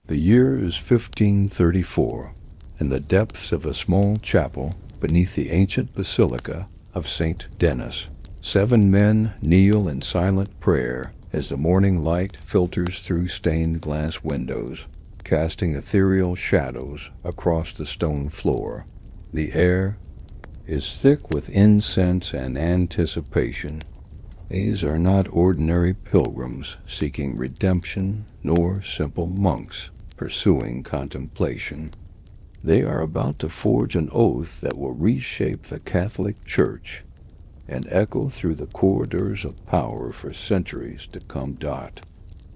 The year is 1534. In the depths of a small chapel beneath the ancient basilica of St. Denis, 7 men kneel in silent prayer as the morning light filters through stained glass windows, casting ethereal shadows across the stone floor. The air is thick with incense and anticipation. These are not ordinary pilgrims seeking redemption, nor simple monks pursuing contemplation. They are about to forge an oath that will reshape the Catholic Church and echo through the corridors of power for centuries to come.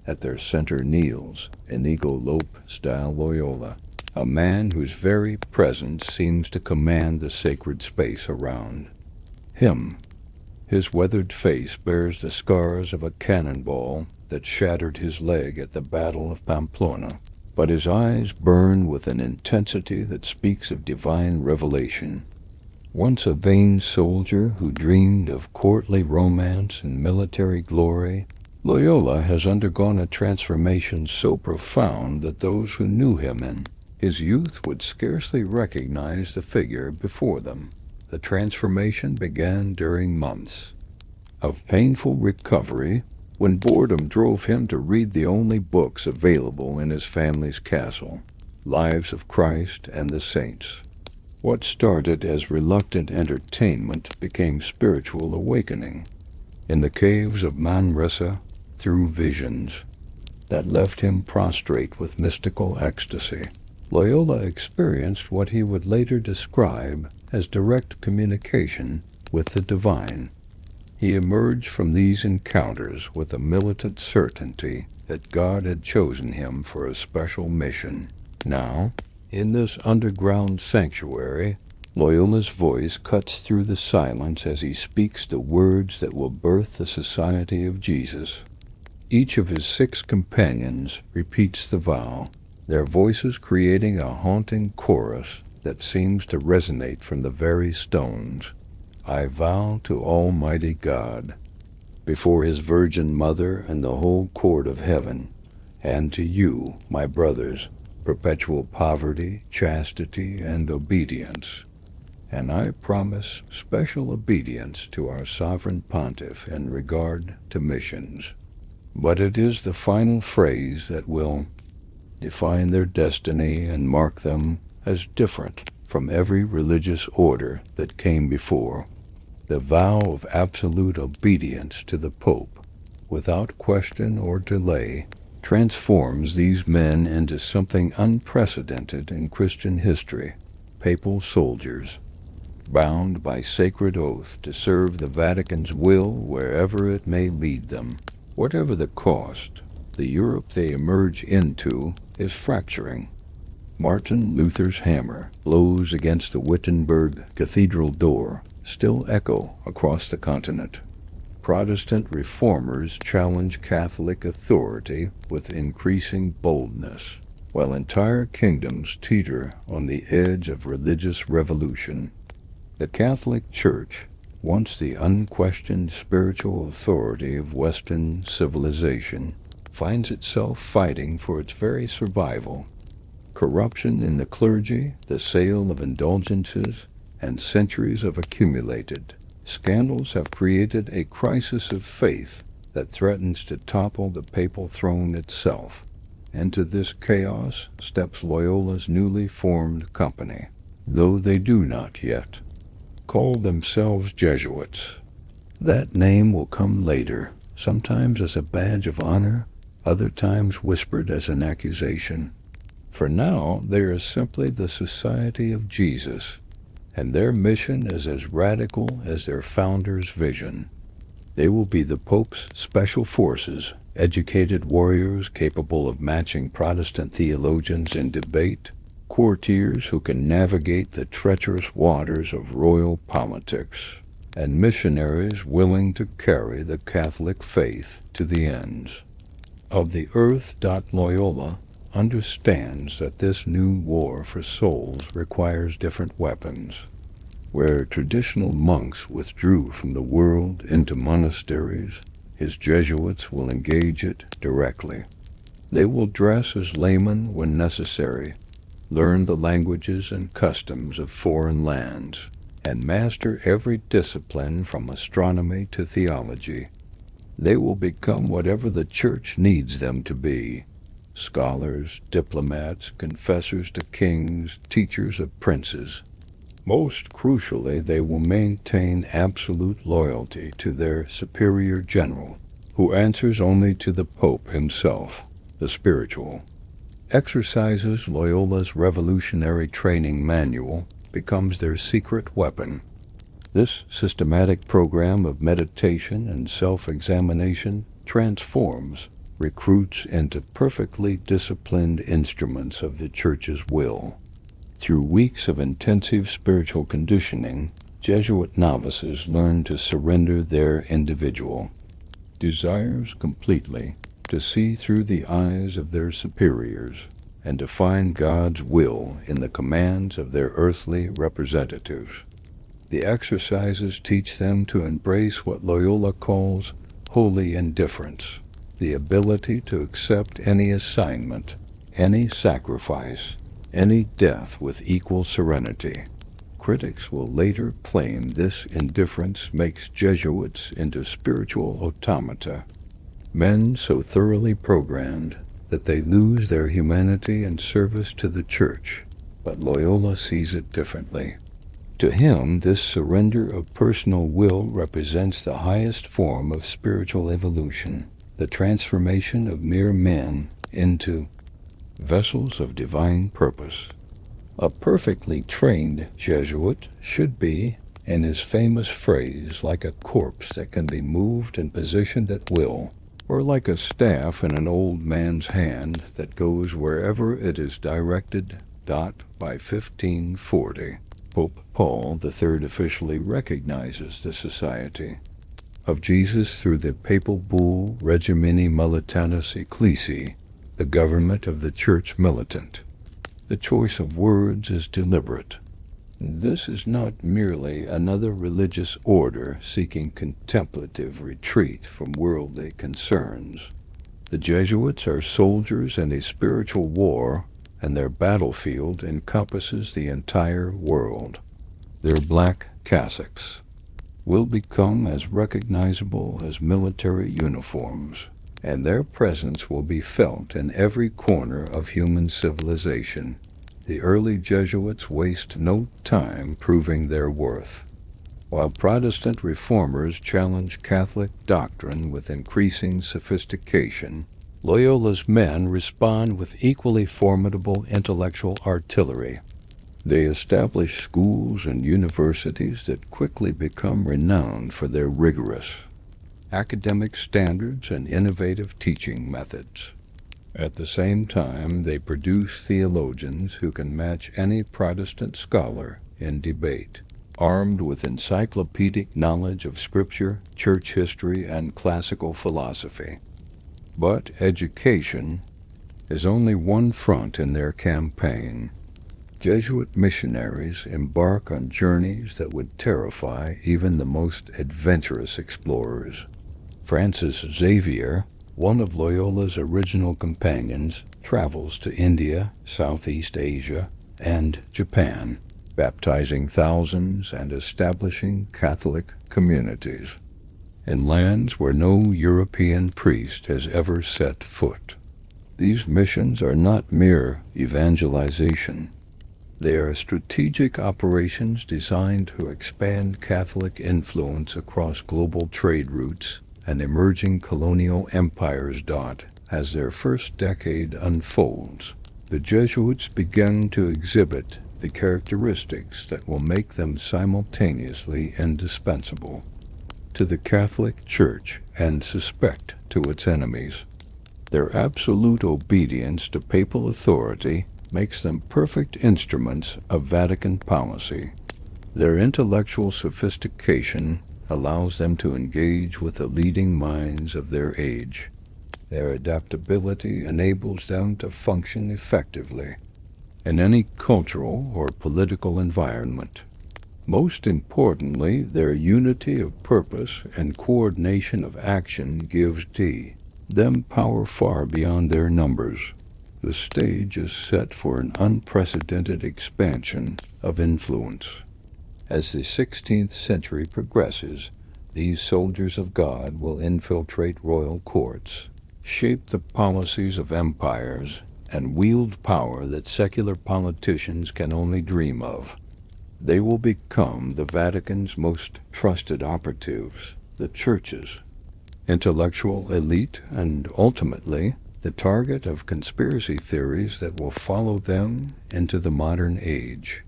At their center kneels Inigo Lopez da Loyola, a man whose very presence seems to command the sacred space around him. His weathered face bears the scars of a cannonball that shattered his leg at the Battle of Pamplona, but his eyes burn with an intensity that speaks of divine revelation. Once a vain soldier who dreamed of courtly romance and military glory, Loyola has undergone a transformation so profound that those who knew him in his youth would scarcely recognize the figure before them. The transformation began during months of painful recovery, when boredom drove him to read the only books available in his family's castle, Lives of Christ and the Saints. What started as reluctant entertainment became spiritual awakening. In the caves of Manresa, through visions that left him prostrate with mystical ecstasy, Loyola experienced what he would later describe as direct communication with the divine. He emerged from these encounters with a militant certainty that God had chosen him for a special mission. Now, in this underground sanctuary, Loyola's voice cuts through the silence as he speaks the words that will birth the Society of Jesus. Each of his 6 companions repeats the vow, their voices creating a haunting chorus that seems to resonate from the very stones. I vow to Almighty God, before His Virgin Mother and the whole court of heaven, and to you, my brothers, perpetual poverty, chastity, and obedience. And I promise special obedience to our sovereign pontiff in regard to missions. But it is the final phrase that will define their destiny and mark them as different from every religious order that came before. The vow of absolute obedience to the Pope, without question or delay, transforms these men into something unprecedented in Christian history. Papal soldiers, bound by sacred oath to serve the Vatican's will wherever it may lead them. Whatever the cost, the Europe they emerge into is fracturing. Martin Luther's hammer blows against the Wittenberg Cathedral door, still echo across the continent. Protestant reformers challenge Catholic authority with increasing boldness, while entire kingdoms teeter on the edge of religious revolution. The Catholic Church, once the unquestioned spiritual authority of Western civilization, finds itself fighting for its very survival. Corruption in the clergy, the sale of indulgences, and centuries of accumulated scandals have created a crisis of faith that threatens to topple the papal throne itself. Into this chaos steps Loyola's newly formed company, though they do not yet call themselves Jesuits. That name will come later, sometimes as a badge of honor, other times whispered as an accusation. For now, they are simply the Society of Jesus, and their mission is as radical as their founder's vision. They will be the Pope's special forces, educated warriors capable of matching Protestant theologians in debate, courtiers who can navigate the treacherous waters of royal politics, and missionaries willing to carry the Catholic faith to the ends of the earth. Loyola understands that this new war for souls requires different weapons. Where traditional monks withdrew from the world into monasteries, his Jesuits will engage it directly. They will dress as laymen when necessary, learn the languages and customs of foreign lands, and master every discipline from astronomy to theology. They will become whatever the Church needs them to be: scholars, diplomats, confessors to kings, teachers of princes. Most crucially, they will maintain absolute loyalty to their superior general, who answers only to the Pope himself, the spiritual. Exercises Loyola's revolutionary training manual becomes their secret weapon. This systematic program of meditation and self-examination transforms recruits into perfectly disciplined instruments of the Church's will. Through weeks of intensive spiritual conditioning, Jesuit novices learn to surrender their individual desires completely, to see through the eyes of their superiors, and to find God's will in the commands of their earthly representatives. The exercises teach them to embrace what Loyola calls holy indifference, the ability to accept any assignment, any sacrifice, any death with equal serenity. Critics will later claim this indifference makes Jesuits into spiritual automata, men so thoroughly programmed that they lose their humanity in service to the Church. But Loyola sees it differently. To him, this surrender of personal will represents the highest form of spiritual evolution, the transformation of mere men into vessels of divine purpose. A perfectly trained Jesuit should be, in his famous phrase, like a corpse that can be moved and positioned at will, or like a staff in an old man's hand that goes wherever it is directed. By 1540, Pope Paul III officially recognizes the Society of Jesus through the papal bull Regimini Militatis Ecclesiae, the government of the Church militant. The choice of words is deliberate. This is not merely another religious order seeking contemplative retreat from worldly concerns. The Jesuits are soldiers in a spiritual war, and their battlefield encompasses the entire world. Their black cassocks will become as recognizable as military uniforms, and their presence will be felt in every corner of human civilization. The early Jesuits waste no time proving their worth. While Protestant reformers challenge Catholic doctrine with increasing sophistication, Loyola's men respond with equally formidable intellectual artillery. They establish schools and universities that quickly become renowned for their rigorous academic standards and innovative teaching methods. At the same time, they produce theologians who can match any Protestant scholar in debate, armed with encyclopedic knowledge of Scripture, church history, and classical philosophy. But education is only one front in their campaign. Jesuit missionaries embark on journeys that would terrify even the most adventurous explorers. Francis Xavier, one of Loyola's original companions, travels to India, Southeast Asia, and Japan, baptizing thousands and establishing Catholic communities in lands where no European priest has ever set foot. These missions are not mere evangelization. They are strategic operations designed to expand Catholic influence across global trade routes and emerging colonial empires. As their first decade unfolds, the Jesuits begin to exhibit the characteristics that will make them simultaneously indispensable to the Catholic Church and suspect to its enemies. Their absolute obedience to papal authority makes them perfect instruments of Vatican policy. Their intellectual sophistication allows them to engage with the leading minds of their age. Their adaptability enables them to function effectively in any cultural or political environment. Most importantly, their unity of purpose and coordination of action gives them power far beyond their numbers. The stage is set for an unprecedented expansion of influence. As the 16th century progresses, these soldiers of God will infiltrate royal courts, shape the policies of empires, and wield power that secular politicians can only dream of. They will become the Vatican's most trusted operatives, the church's intellectual elite, and ultimately the target of conspiracy theories that will follow them into the modern age.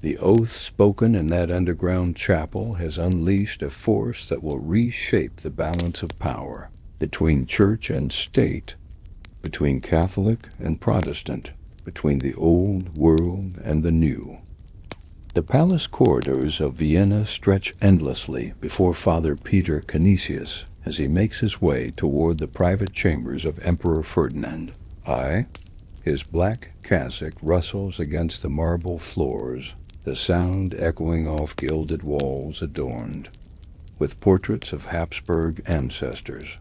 The oath spoken in that underground chapel has unleashed a force that will reshape the balance of power between church and state, between Catholic and Protestant, between the old world and the new. The palace corridors of Vienna stretch endlessly before Father Peter Canisius as he makes his way toward the private chambers of Emperor Ferdinand. His black cassock rustles against the marble floors, the sound echoing off gilded walls adorned with portraits of Habsburg ancestors.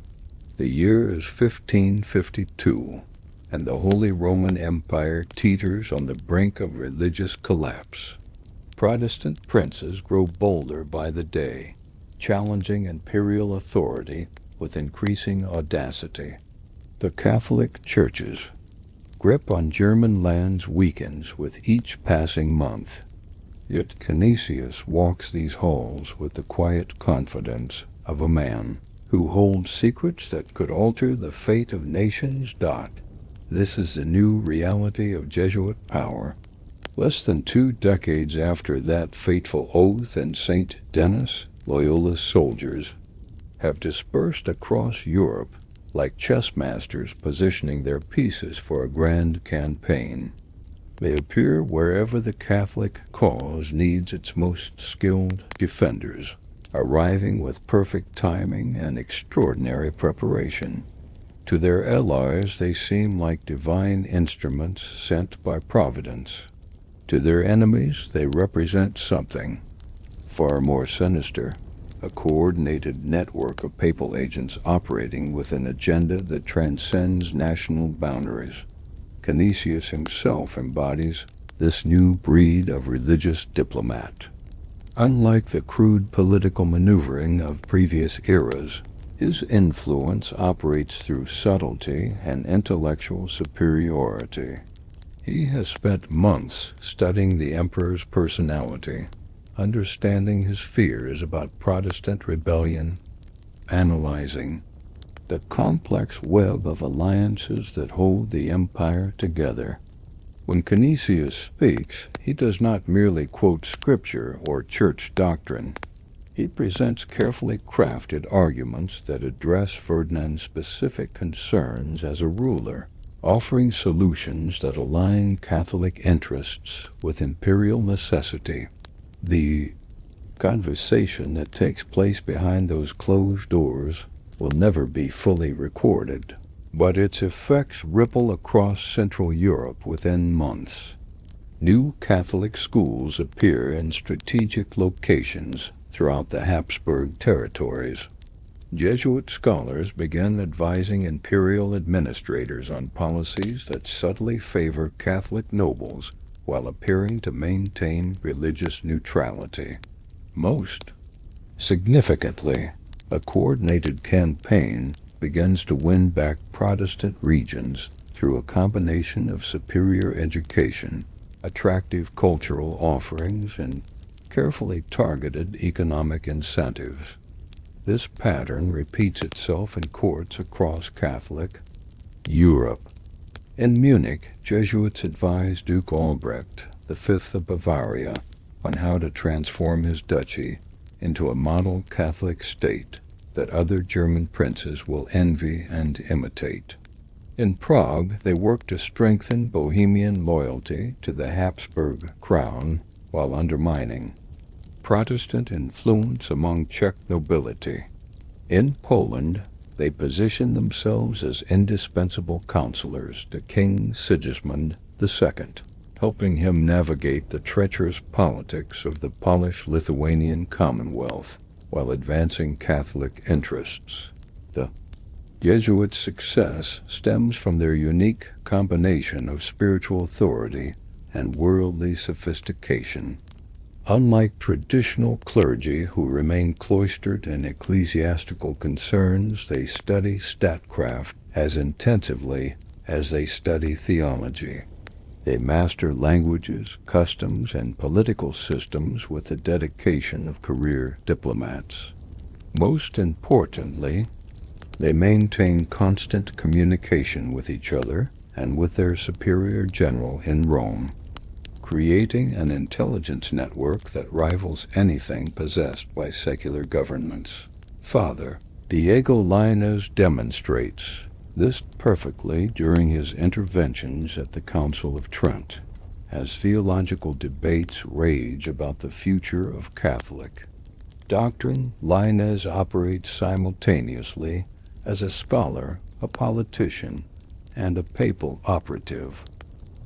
The year is 1552, and the Holy Roman Empire teeters on the brink of religious collapse. Protestant princes grow bolder by the day, challenging imperial authority with increasing audacity. The Catholic Church's grip on German lands weakens with each passing month. Yet Canisius walks these halls with the quiet confidence of a man who holds secrets that could alter the fate of nations. This is the new reality of Jesuit power. Less than 2 decades after that fateful oath in St. Denis, Loyola's soldiers have dispersed across Europe like chess masters positioning their pieces for a grand campaign. They appear wherever the Catholic cause needs its most skilled defenders, arriving with perfect timing and extraordinary preparation. To their allies they seem like divine instruments sent by Providence. To their enemies they represent something far more sinister, a coordinated network of papal agents operating with an agenda that transcends national boundaries. Canisius himself embodies this new breed of religious diplomat. Unlike the crude political maneuvering of previous eras, his influence operates through subtlety and intellectual superiority. He has spent months studying the emperor's personality, understanding his fears about Protestant rebellion, analyzing the complex web of alliances that hold the empire together. When Canisius speaks, he does not merely quote scripture or church doctrine. He presents carefully crafted arguments that address Ferdinand's specific concerns as a ruler, offering solutions that align Catholic interests with imperial necessity. The conversation that takes place behind those closed doors will never be fully recorded, but its effects ripple across Central Europe within months. New Catholic schools appear in strategic locations throughout the Habsburg territories. Jesuit scholars began advising imperial administrators on policies that subtly favor Catholic nobles while appearing to maintain religious neutrality. Most significantly, a coordinated campaign begins to win back Protestant regions through a combination of superior education, attractive cultural offerings, and carefully targeted economic incentives. This pattern repeats itself in courts across Catholic Europe. In Munich, Jesuits advised Duke Albrecht V of Bavaria on how to transform his duchy into a model Catholic state that other German princes will envy and imitate. In Prague, they worked to strengthen Bohemian loyalty to the Habsburg crown while undermining Protestant influence among Czech nobility. In Poland, they positioned themselves as indispensable counselors to King Sigismund II, helping him navigate the treacherous politics of the Polish-Lithuanian Commonwealth while advancing Catholic interests. The Jesuit success stems from their unique combination of spiritual authority and worldly sophistication. Unlike traditional clergy who remain cloistered in ecclesiastical concerns, they study statecraft as intensively as they study theology. They master languages, customs, and political systems with the dedication of career diplomats. Most importantly, they maintain constant communication with each other and with their superior general in Rome, creating an intelligence network that rivals anything possessed by secular governments. Father Diego Lainez demonstrates this perfectly during his interventions at the Council of Trent, as theological debates rage about the future of Catholic doctrine. Lainez operates simultaneously as a scholar, a politician, and a papal operative.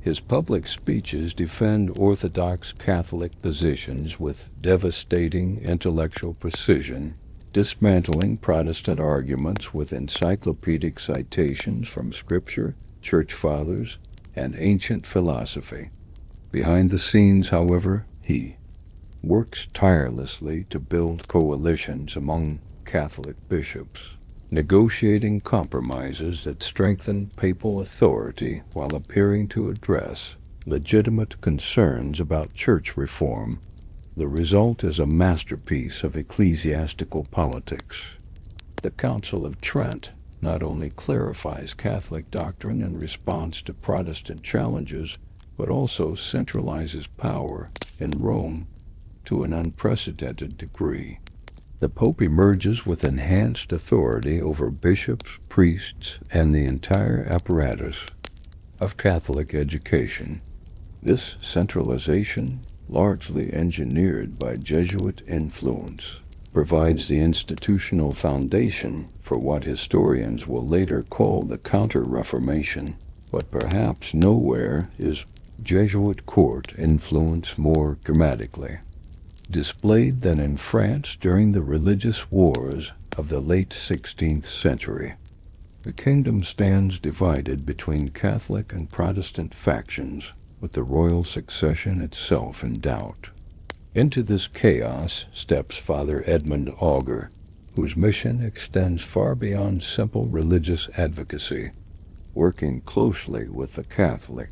His public speeches defend Orthodox Catholic positions with devastating intellectual precision, dismantling Protestant arguments with encyclopedic citations from Scripture, Church Fathers, and ancient philosophy. Behind the scenes, however, he works tirelessly to build coalitions among Catholic bishops, negotiating compromises that strengthen papal authority while appearing to address legitimate concerns about church reform. The result is a masterpiece of ecclesiastical politics. The Council of Trent not only clarifies Catholic doctrine in response to Protestant challenges, but also centralizes power in Rome to an unprecedented degree. The Pope emerges with enhanced authority over bishops, priests, and the entire apparatus of Catholic education. This centralization, largely engineered by Jesuit influence, provides the institutional foundation for what historians will later call the Counter-Reformation, but perhaps nowhere is Jesuit court influence more dramatically displayed than in France during the religious wars of the late 16th century. The kingdom stands divided between Catholic and Protestant factions, with the royal succession itself in doubt. Into this chaos steps Father Edmund Auger, whose mission extends far beyond simple religious advocacy. Working closely with the Catholic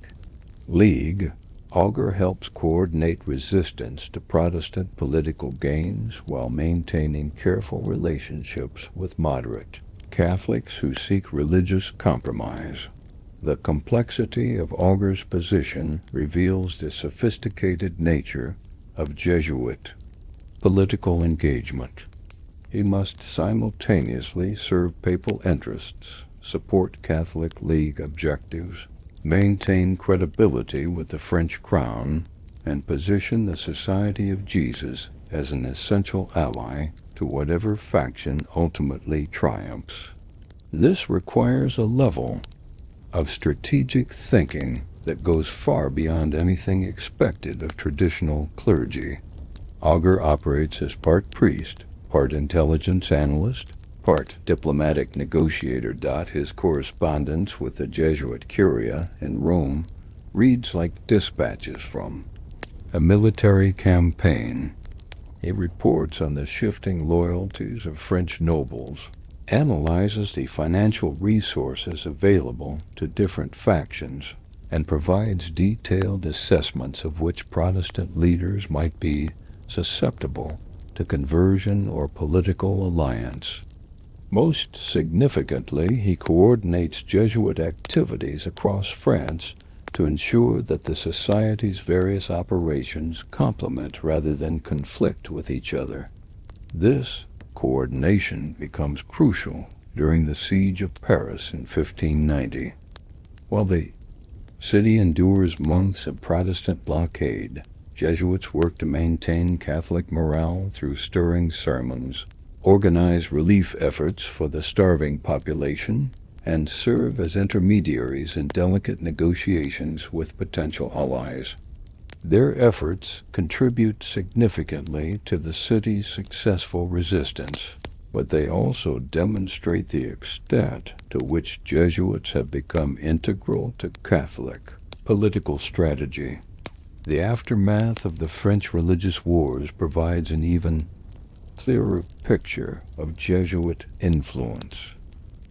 League, Auger helps coordinate resistance to Protestant political gains while maintaining careful relationships with moderate Catholics who seek religious compromise. The complexity of Auger's position reveals the sophisticated nature of Jesuit political engagement. He must simultaneously serve papal interests, support Catholic League objectives, maintain credibility with the French crown, and position the Society of Jesus as an essential ally to whatever faction ultimately triumphs. This requires a level of strategic thinking that goes far beyond anything expected of traditional clergy. Auger operates as part priest, part intelligence analyst, part diplomatic negotiator. His correspondence with the Jesuit Curia in Rome reads like dispatches from a military campaign. He reports on the shifting loyalties of French nobles, analyzes the financial resources available to different factions, and provides detailed assessments of which Protestant leaders might be susceptible to conversion or political alliance. Most significantly, he coordinates Jesuit activities across France to ensure that the Society's various operations complement rather than conflict with each other. This coordination becomes crucial during the siege of Paris in 1590. While the city endures months of Protestant blockade, Jesuits work to maintain Catholic morale through stirring sermons, organize relief efforts for the starving population, and serve as intermediaries in delicate negotiations with potential allies. Their efforts contribute significantly to the city's successful resistance. but they also demonstrate the extent to which Jesuits have become integral to Catholic political strategy. The aftermath of the French religious wars provides an even clearer picture of Jesuit influence.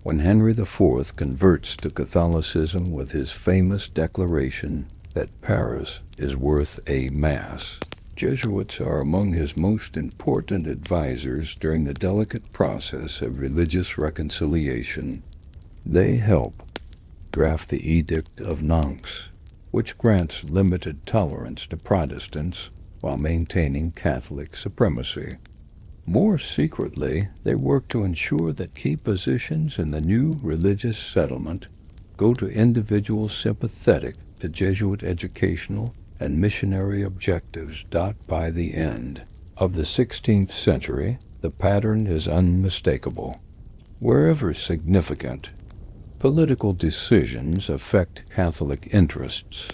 When Henry IV converts to Catholicism with his famous declaration that Paris is worth a Mass, Jesuits are among his most important advisors during the delicate process of religious reconciliation. They help draft the Edict of Nantes, which grants limited tolerance to Protestants while maintaining Catholic supremacy. More secretly, they work to ensure that key positions in the new religious settlement go to individuals sympathetic to Jesuit educational and missionary objectives. By the end of the 16th century, the pattern is unmistakable. Wherever significant political decisions affect Catholic interests,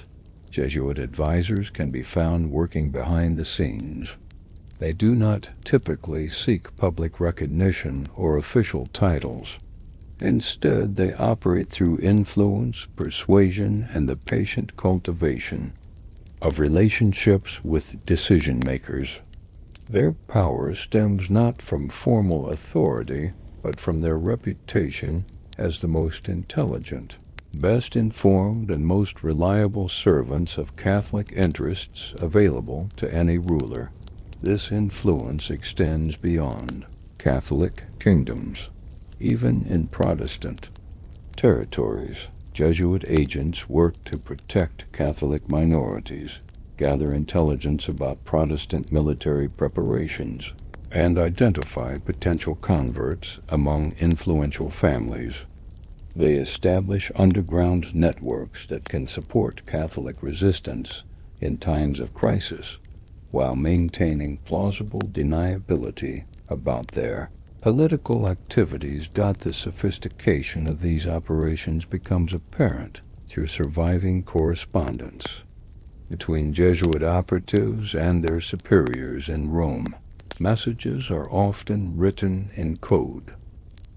Jesuit advisors can be found working behind the scenes. They do not typically seek public recognition or official titles. Instead, they operate through influence, persuasion, and the patient cultivation of relationships with decision-makers. Their power stems not from formal authority, but from their reputation as the most intelligent, best informed, and most reliable servants of Catholic interests available to any ruler. This influence extends beyond Catholic kingdoms. Even in Protestant territories, Jesuit agents work to protect Catholic minorities, gather intelligence about Protestant military preparations, and identify potential converts among influential families. They establish underground networks that can support Catholic resistance in times of crisis, while maintaining plausible deniability about their political activities. The sophistication of these operations becomes apparent through surviving correspondence between Jesuit operatives and their superiors in Rome. Messages are often written in code,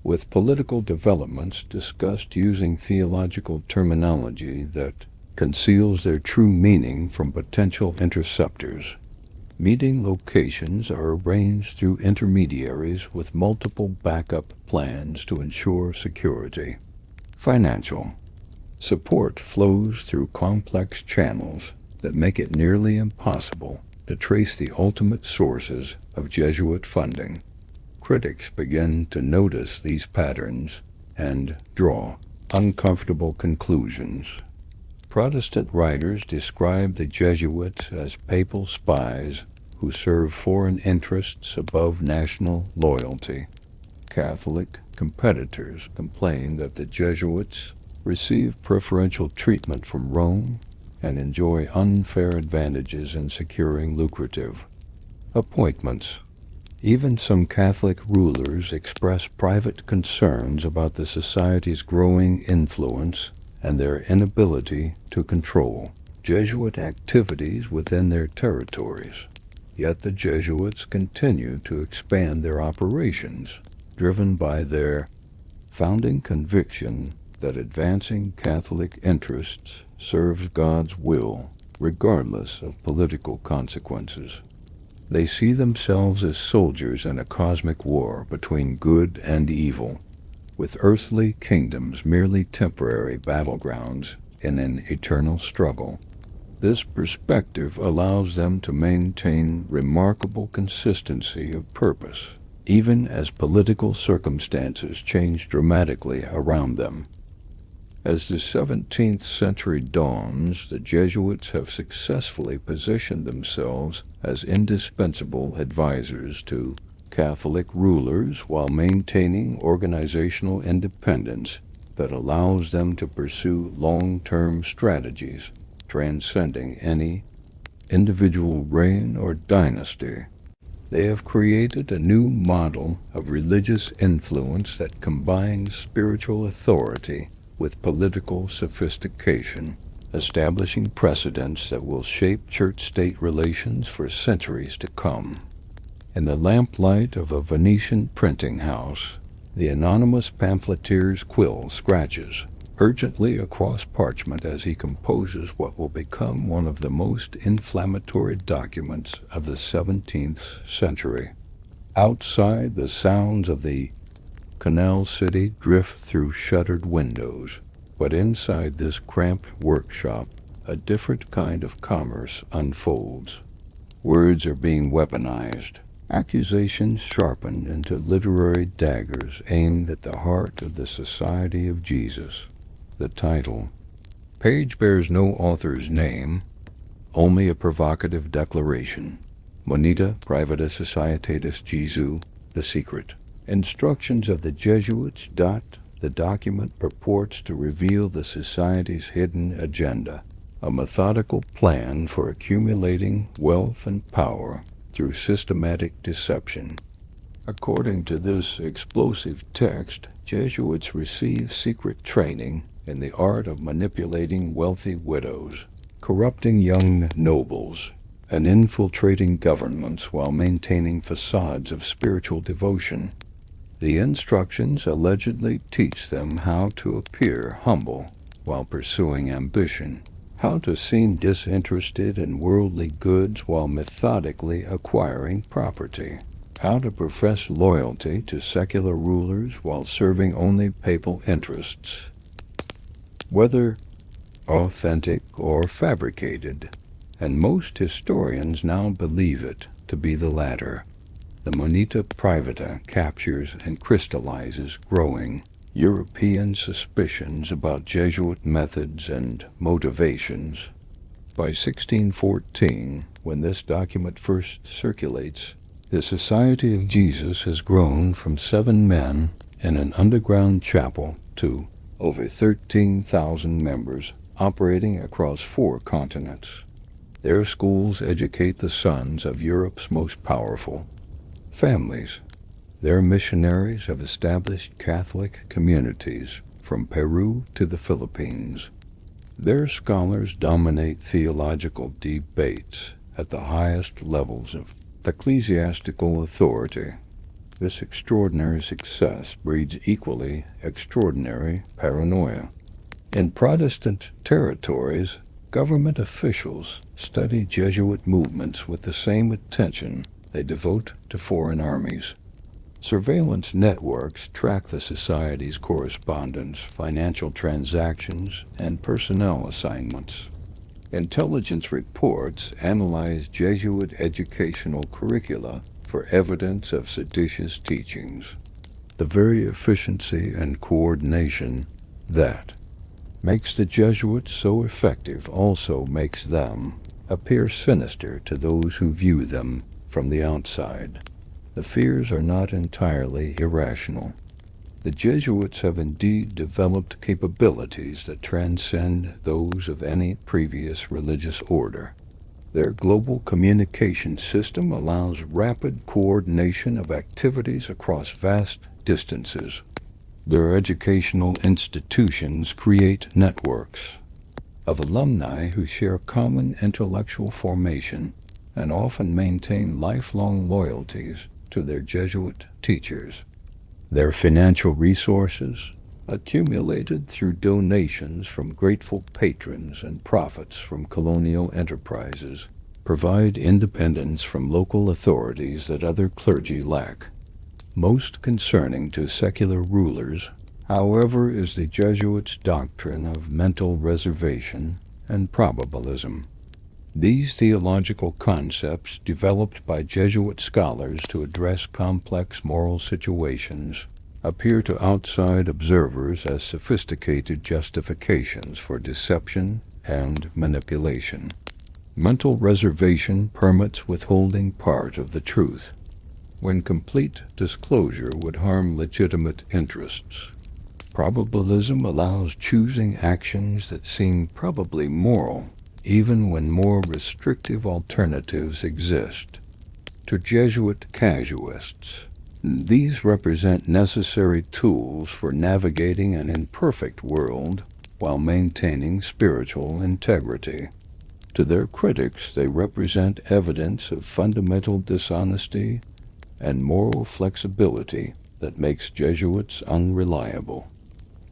with political developments discussed using theological terminology that conceals their true meaning from potential interceptors. Meeting locations are arranged through intermediaries with multiple backup plans to ensure security. Financial support flows through complex channels that make it nearly impossible to trace the ultimate sources of Jesuit funding. Critics begin to notice these patterns and draw uncomfortable conclusions. Protestant writers describe the Jesuits as papal spies who serve foreign interests above national loyalty. Catholic competitors complain that the Jesuits receive preferential treatment from Rome and enjoy unfair advantages in securing lucrative appointments. Even some Catholic rulers express private concerns about the society's growing influence and their inability to control Jesuit activities within their territories. Yet the Jesuits continue to expand their operations, driven by their founding conviction that advancing Catholic interests serves God's will, regardless of political consequences. They see themselves as soldiers in a cosmic war between good and evil, with earthly kingdoms merely temporary battlegrounds in an eternal struggle. This perspective allows them to maintain remarkable consistency of purpose, even as political circumstances change dramatically around them. As the 17th century dawns, the Jesuits have successfully positioned themselves as indispensable advisors to Catholic rulers while maintaining organizational independence that allows them to pursue long-term strategies transcending any individual reign or dynasty. They have created a new model of religious influence that combines spiritual authority with political sophistication, establishing precedents that will shape church-state relations for centuries to come. In the lamplight of a Venetian printing house, the anonymous pamphleteer's quill scratches urgently across parchment as he composes what will become one of the most inflammatory documents of the 17th century. Outside, the sounds of the Canal City drift through shuttered windows, but inside this cramped workshop, a different kind of commerce unfolds. Words are being weaponized, accusations sharpened into literary daggers aimed at the heart of the Society of Jesus. The title page bears no author's name, only a provocative declaration. Moneta Privata Societatis Jesu, the secret. Instructions of the Jesuits. The document purports to reveal the Society's hidden agenda, a methodical plan for accumulating wealth and power through systematic deception. According to this explosive text, Jesuits receive secret training in the art of manipulating wealthy widows, corrupting young nobles, and infiltrating governments while maintaining facades of spiritual devotion. The instructions allegedly teach them how to appear humble while pursuing ambition, how to seem disinterested in worldly goods while methodically acquiring property, how to profess loyalty to secular rulers while serving only papal interests. Whether authentic or fabricated, and most historians now believe it to be the latter, the Moneta Privata captures and crystallizes growing European suspicions about Jesuit methods and motivations. By 1614, when this document first circulates, the Society of Jesus has grown from 7 men in an underground chapel to over 13,000 members operating across 4 continents. Their schools educate the sons of Europe's most powerful families. Their missionaries have established Catholic communities from Peru to the Philippines. Their scholars dominate theological debates at the highest levels of ecclesiastical authority. This extraordinary success breeds equally extraordinary paranoia. In Protestant territories, government officials study Jesuit movements with the same attention they devote to foreign armies. Surveillance networks track the Society's correspondence, financial transactions, and personnel assignments. Intelligence reports analyze Jesuit educational curricula for evidence of seditious teachings. The very efficiency and coordination that makes the Jesuits so effective also makes them appear sinister to those who view them from the outside. The fears are not entirely irrational. The Jesuits have indeed developed capabilities that transcend those of any previous religious order. Their global communication system allows rapid coordination of activities across vast distances. Their educational institutions create networks of alumni who share common intellectual formation and often maintain lifelong loyalties to their Jesuit teachers. Their financial resources, accumulated through donations from grateful patrons and profits from colonial enterprises, provide independence from local authorities that other clergy lack. Most concerning to secular rulers, however, is the Jesuits' doctrine of mental reservation and probabilism. These theological concepts, developed by Jesuit scholars to address complex moral situations, appear to outside observers as sophisticated justifications for deception and manipulation. Mental reservation permits withholding part of the truth, when complete disclosure would harm legitimate interests. Probabilism allows choosing actions that seem probably moral, even when more restrictive alternatives exist. To Jesuit casuists, these represent necessary tools for navigating an imperfect world while maintaining spiritual integrity. To their critics, they represent evidence of fundamental dishonesty and moral flexibility that makes Jesuits unreliable.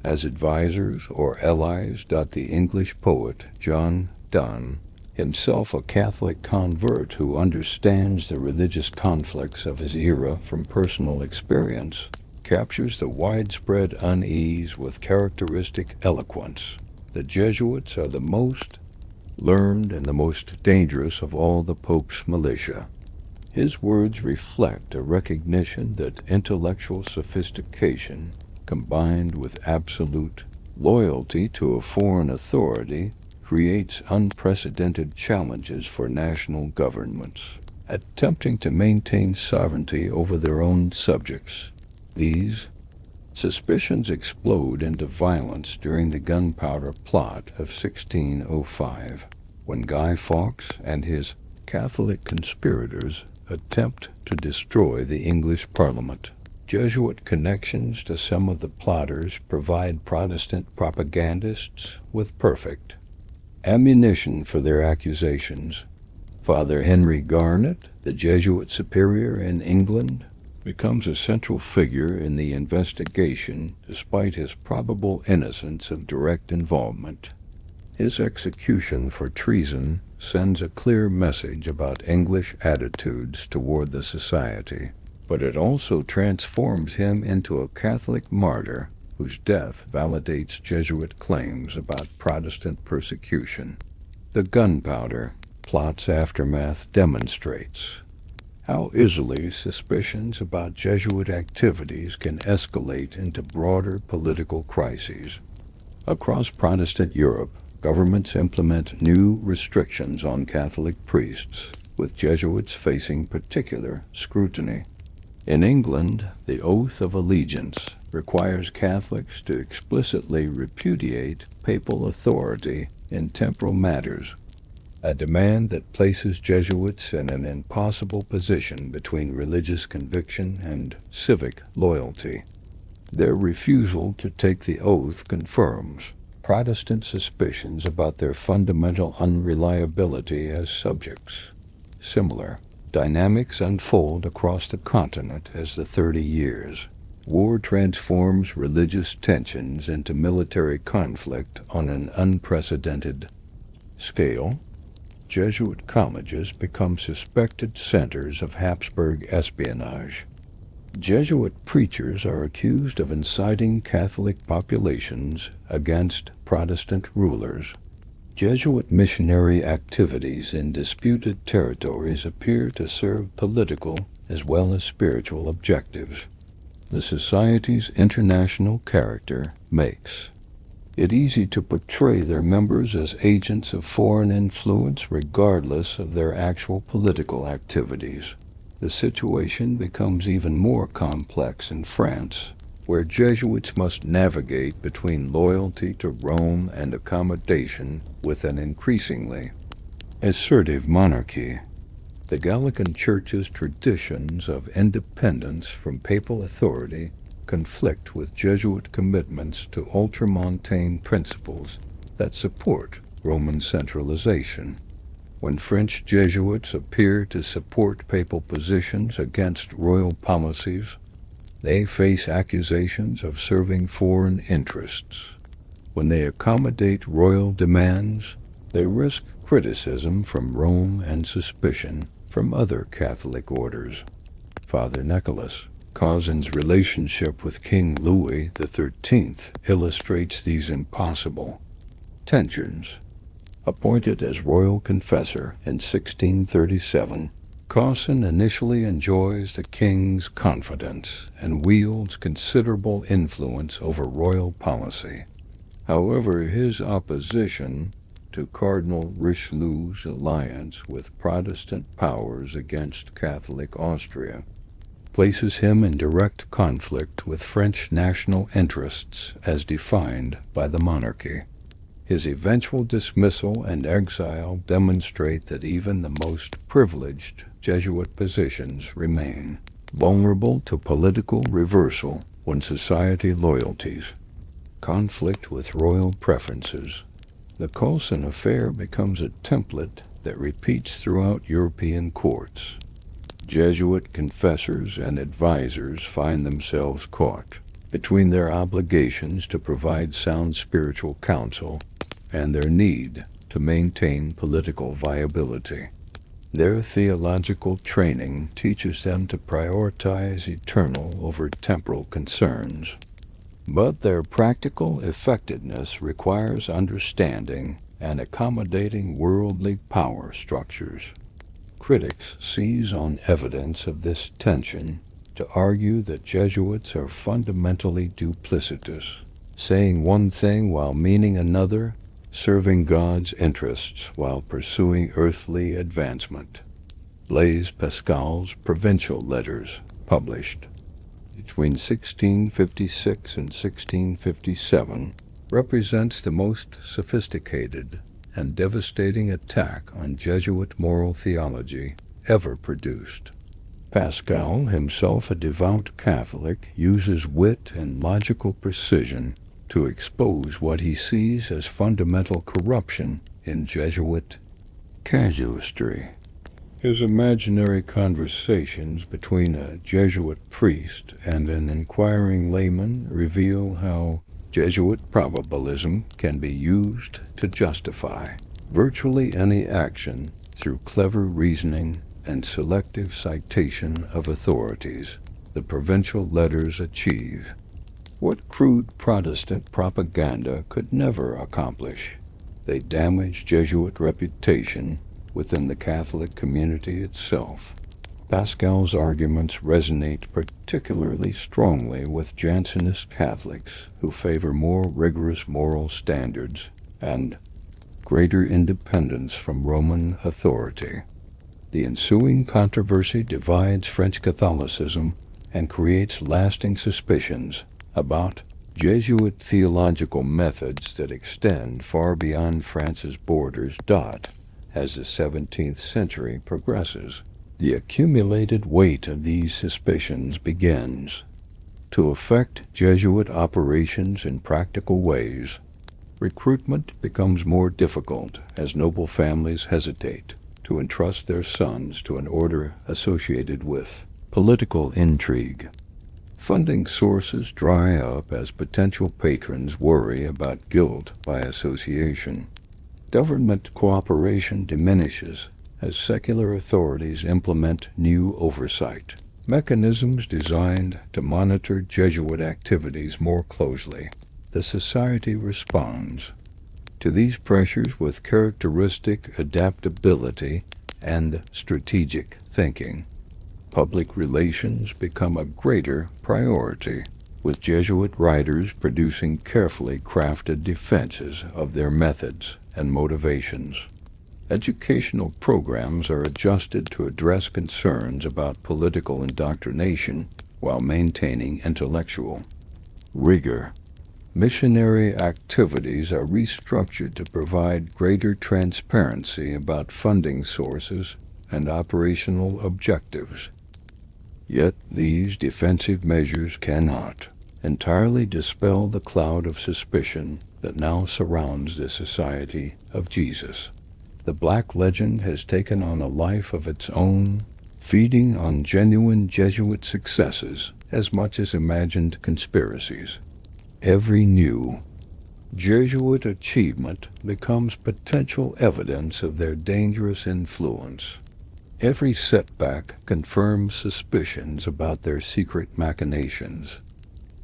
As advisors or allies, the English poet John Donne, himself a Catholic convert who understands the religious conflicts of his era from personal experience, captures the widespread unease with characteristic eloquence. The Jesuits are the most learned and the most dangerous of all the Pope's militia. His words reflect a recognition that intellectual sophistication, combined with absolute loyalty to a foreign authority, creates unprecedented challenges for national governments, attempting to maintain sovereignty over their own subjects. These suspicions explode into violence during the Gunpowder Plot of 1605, when Guy Fawkes and his Catholic conspirators attempt to destroy the English Parliament. Jesuit connections to some of the plotters provide Protestant propagandists with perfect ammunition for their accusations. Father Henry Garnet, the Jesuit superior in England, becomes a central figure in the investigation despite his probable innocence of direct involvement. His execution for treason sends a clear message about English attitudes toward the society, but it also transforms him into a Catholic martyr whose death validates Jesuit claims about Protestant persecution. The Gunpowder Plot's aftermath demonstrates how easily suspicions about Jesuit activities can escalate into broader political crises. Across Protestant Europe, governments implement new restrictions on Catholic priests, with Jesuits facing particular scrutiny. In England, the oath of allegiance requires Catholics to explicitly repudiate papal authority in temporal matters, a demand that places Jesuits in an impossible position between religious conviction and civic loyalty. Their refusal to take the oath confirms Protestant suspicions about their fundamental unreliability as subjects. Similar dynamics unfold across the continent as the 30 Years' War transforms religious tensions into military conflict on an unprecedented scale. Jesuit colleges become suspected centers of Habsburg espionage. Jesuit preachers are accused of inciting Catholic populations against Protestant rulers. Jesuit missionary activities in disputed territories appear to serve political as well as spiritual objectives. The Society's international character makes it easy to portray their members as agents of foreign influence regardless of their actual political activities. The situation becomes even more complex in France, where Jesuits must navigate between loyalty to Rome and accommodation with an increasingly assertive monarchy. The Gallican Church's traditions of independence from papal authority conflict with Jesuit commitments to ultramontane principles that support Roman centralization. When French Jesuits appear to support papal positions against royal policies, they face accusations of serving foreign interests. When they accommodate royal demands, they risk criticism from Rome and suspicion from other Catholic orders. Father Nicholas Causin's relationship with King Louis XIII illustrates these impossible tensions. Appointed as royal confessor in 1637, Causin initially enjoys the king's confidence and wields considerable influence over royal policy. However, his opposition to Cardinal Richelieu's alliance with Protestant powers against Catholic Austria places him in direct conflict with French national interests as defined by the monarchy. His eventual dismissal and exile demonstrate that even the most privileged Jesuit positions remain vulnerable to political reversal when society loyalties conflict with royal preferences. The Causin affair becomes a template that repeats throughout European courts. Jesuit confessors and advisors find themselves caught between their obligations to provide sound spiritual counsel and their need to maintain political viability. Their theological training teaches them to prioritize eternal over temporal concerns. But their practical effectiveness requires understanding and accommodating worldly power structures. Critics seize on evidence of this tension to argue that Jesuits are fundamentally duplicitous, saying one thing while meaning another, serving God's interests while pursuing earthly advancement. Blaise Pascal's Provincial Letters, published between 1656 and 1657, represents the most sophisticated and devastating attack on Jesuit moral theology ever produced. Pascal, himself a devout Catholic, uses wit and logical precision to expose what he sees as fundamental corruption in Jesuit casuistry. His imaginary conversations between a Jesuit priest and an inquiring layman reveal how Jesuit probabilism can be used to justify virtually any action through clever reasoning and selective citation of authorities. The Provincial Letters achieve what crude Protestant propaganda could never accomplish. They damage Jesuit reputation within the Catholic community itself. Pascal's arguments resonate particularly strongly with Jansenist Catholics who favor more rigorous moral standards and greater independence from Roman authority. The ensuing controversy divides French Catholicism and creates lasting suspicions about Jesuit theological methods that extend far beyond France's borders. As the 17th century progresses, the accumulated weight of these suspicions begins to affect Jesuit operations in practical ways. Recruitment becomes more difficult as noble families hesitate to entrust their sons to an order associated with political intrigue. Funding sources dry up as potential patrons worry about guilt by association. Government cooperation diminishes as secular authorities implement new oversight mechanisms designed to monitor Jesuit activities more closely. The society responds to these pressures with characteristic adaptability and strategic thinking. Public relations become a greater priority, with Jesuit writers producing carefully crafted defenses of their methods and motivations. Educational programs are adjusted to address concerns about political indoctrination while maintaining intellectual rigor. Missionary activities are restructured to provide greater transparency about funding sources and operational objectives. Yet these defensive measures cannot entirely dispel the cloud of suspicion that now surrounds the Society of Jesus. The Black Legend has taken on a life of its own, feeding on genuine Jesuit successes as much as imagined conspiracies. Every new Jesuit achievement becomes potential evidence of their dangerous influence. Every setback confirms suspicions about their secret machinations.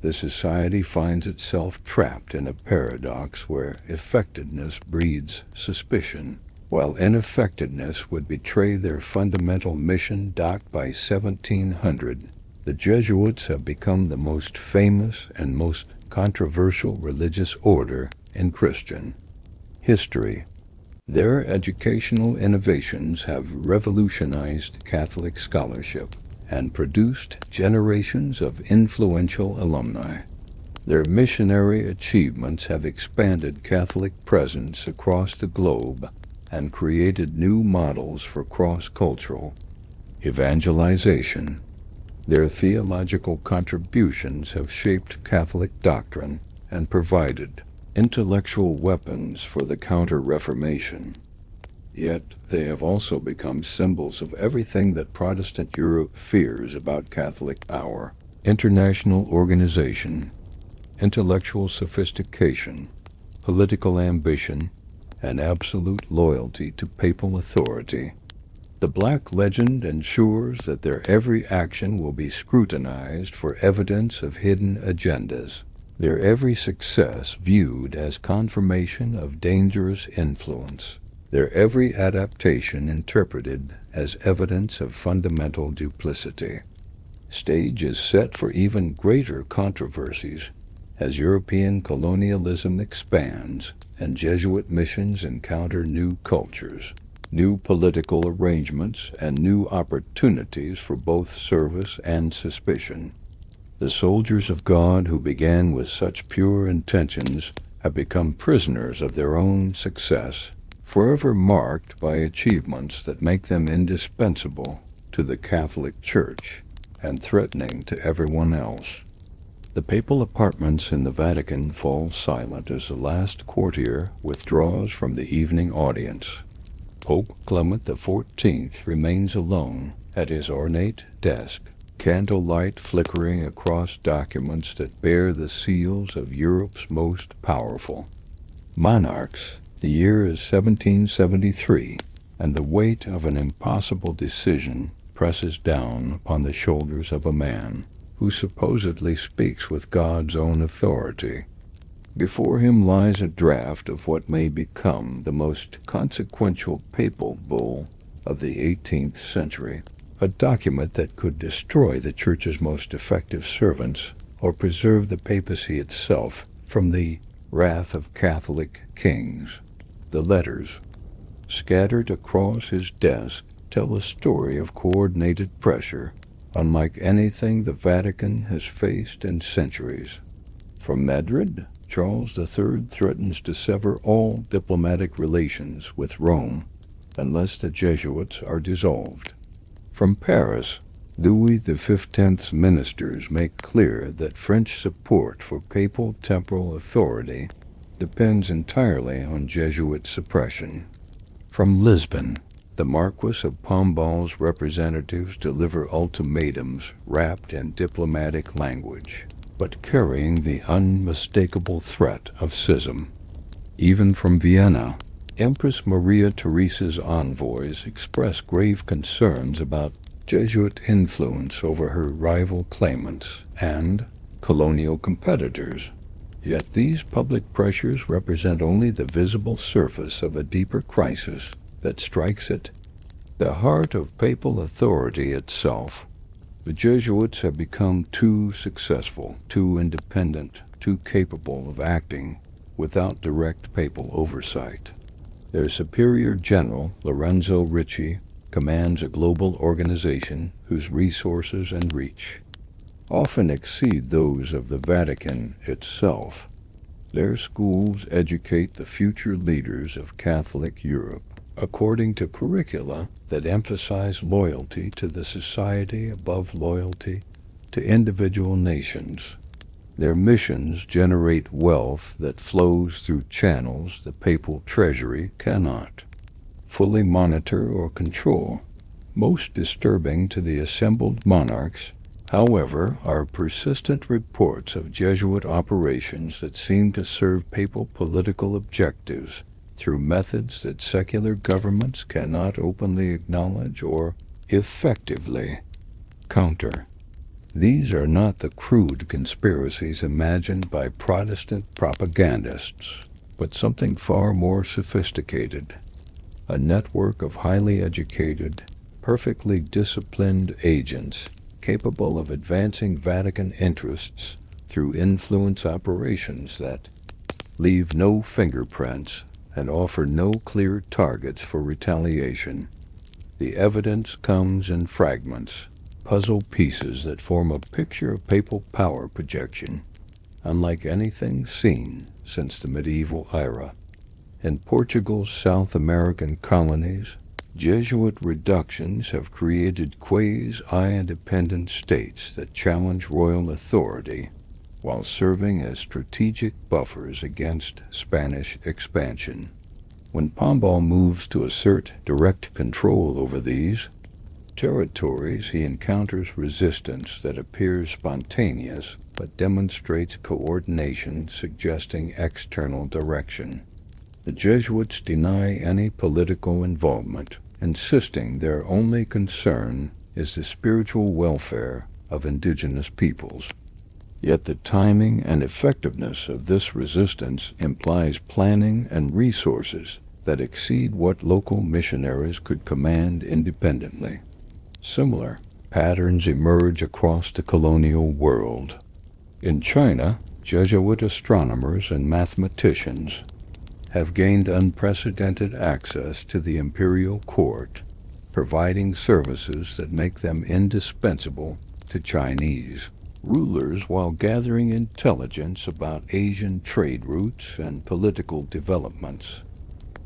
The society finds itself trapped in a paradox where effectiveness breeds suspicion, while ineffectiveness would betray their fundamental mission. By 1700, the Jesuits have become the most famous and most controversial religious order in Christian history. Their educational innovations have revolutionized Catholic scholarship and produced generations of influential alumni. Their missionary achievements have expanded Catholic presence across the globe and created new models for cross-cultural evangelization. Their theological contributions have shaped Catholic doctrine and provided intellectual weapons for the Counter-Reformation. Yet they have also become symbols of everything that Protestant Europe fears about Catholic power: international organization, intellectual sophistication, political ambition, and absolute loyalty to papal authority. The Black Legend ensures that their every action will be scrutinized for evidence of hidden agendas, their every success viewed as confirmation of dangerous influence, their every adaptation interpreted as evidence of fundamental duplicity. Stage is set for even greater controversies as European colonialism expands and Jesuit missions encounter new cultures, new political arrangements, and new opportunities for both service and suspicion. The soldiers of God who began with such pure intentions have become prisoners of their own success, forever marked by achievements that make them indispensable to the Catholic Church and threatening to everyone else. The papal apartments in the Vatican fall silent as the last courtier withdraws from the evening audience. Pope Clement XIV remains alone at his ornate desk, candlelight flickering across documents that bear the seals of Europe's most powerful monarchs. The year is 1773, and the weight of an impossible decision presses down upon the shoulders of a man who supposedly speaks with God's own authority. Before him lies a draft of what may become the most consequential papal bull of the 18th century, a document that could destroy the Church's most effective servants or preserve the papacy itself from the wrath of Catholic kings. The letters, scattered across his desk, tell a story of coordinated pressure unlike anything the Vatican has faced in centuries. From Madrid, Charles III threatens to sever all diplomatic relations with Rome unless the Jesuits are dissolved. From Paris, Louis XV's ministers make clear that French support for papal temporal authority depends entirely on Jesuit suppression. From Lisbon, the Marquis of Pombal's representatives deliver ultimatums wrapped in diplomatic language, but carrying the unmistakable threat of schism. Even from Vienna, Empress Maria Theresa's envoys express grave concerns about Jesuit influence over her rival claimants and colonial competitors. Yet these public pressures represent only the visible surface of a deeper crisis that strikes at the heart of papal authority itself. The Jesuits have become too successful, too independent, too capable of acting without direct papal oversight. Their superior general, Lorenzo Ricci, commands a global organization whose resources and reach often exceed those of the Vatican itself. Their schools educate the future leaders of Catholic Europe according to curricula that emphasize loyalty to the society above loyalty to individual nations. Their missions generate wealth that flows through channels the papal treasury cannot fully monitor or control. Most disturbing to the assembled monarchs, however, are persistent reports of Jesuit operations that seem to serve papal political objectives through methods that secular governments cannot openly acknowledge or effectively counter. These are not the crude conspiracies imagined by Protestant propagandists, but something far more sophisticated: a network of highly educated, perfectly disciplined agents capable of advancing Vatican interests through influence operations that leave no fingerprints and offer no clear targets for retaliation. The evidence comes in fragments, puzzle pieces that form a picture of papal power projection, unlike anything seen since the medieval era. In Portugal's South American colonies, Jesuit reductions have created quasi-independent states that challenge royal authority while serving as strategic buffers against Spanish expansion. When Pombal moves to assert direct control over these territories, he encounters resistance that appears spontaneous but demonstrates coordination, suggesting external direction. The Jesuits deny any political involvement, insisting their only concern is the spiritual welfare of indigenous peoples. Yet the timing and effectiveness of this resistance implies planning and resources that exceed what local missionaries could command independently. Similar patterns emerge across the colonial world. In China, Jesuit astronomers and mathematicians have gained unprecedented access to the imperial court, providing services that make them indispensable to Chinese rulers while gathering intelligence about Asian trade routes and political developments.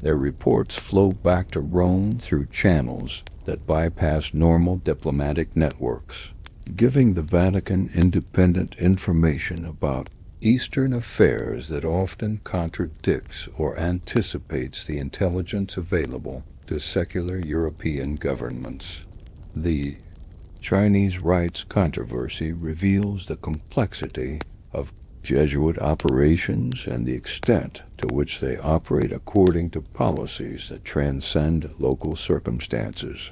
Their reports flow back to Rome through channels that bypass normal diplomatic networks, giving the Vatican independent information about Eastern affairs that often contradicts or anticipates the intelligence available to secular European governments. The Chinese rites controversy reveals the complexity of Jesuit operations and the extent to which they operate according to policies that transcend local circumstances.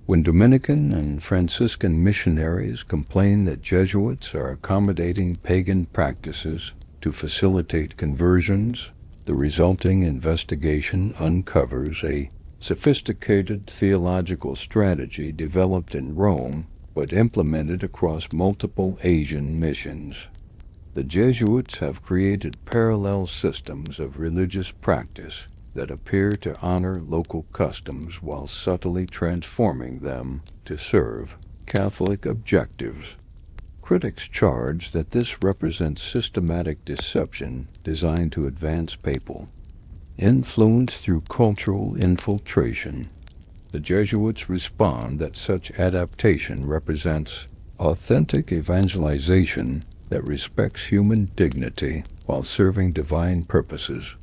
When Dominican and Franciscan missionaries complain that Jesuits are accommodating pagan practices to facilitate conversions, the resulting investigation uncovers a sophisticated theological strategy developed in Rome but implemented across multiple Asian missions. The Jesuits have created parallel systems of religious practice that appear to honor local customs while subtly transforming them to serve Catholic objectives. Critics charge that this represents systematic deception designed to advance papal influence through cultural infiltration. The Jesuits respond that such adaptation represents authentic evangelization that respects human dignity while serving divine purposes.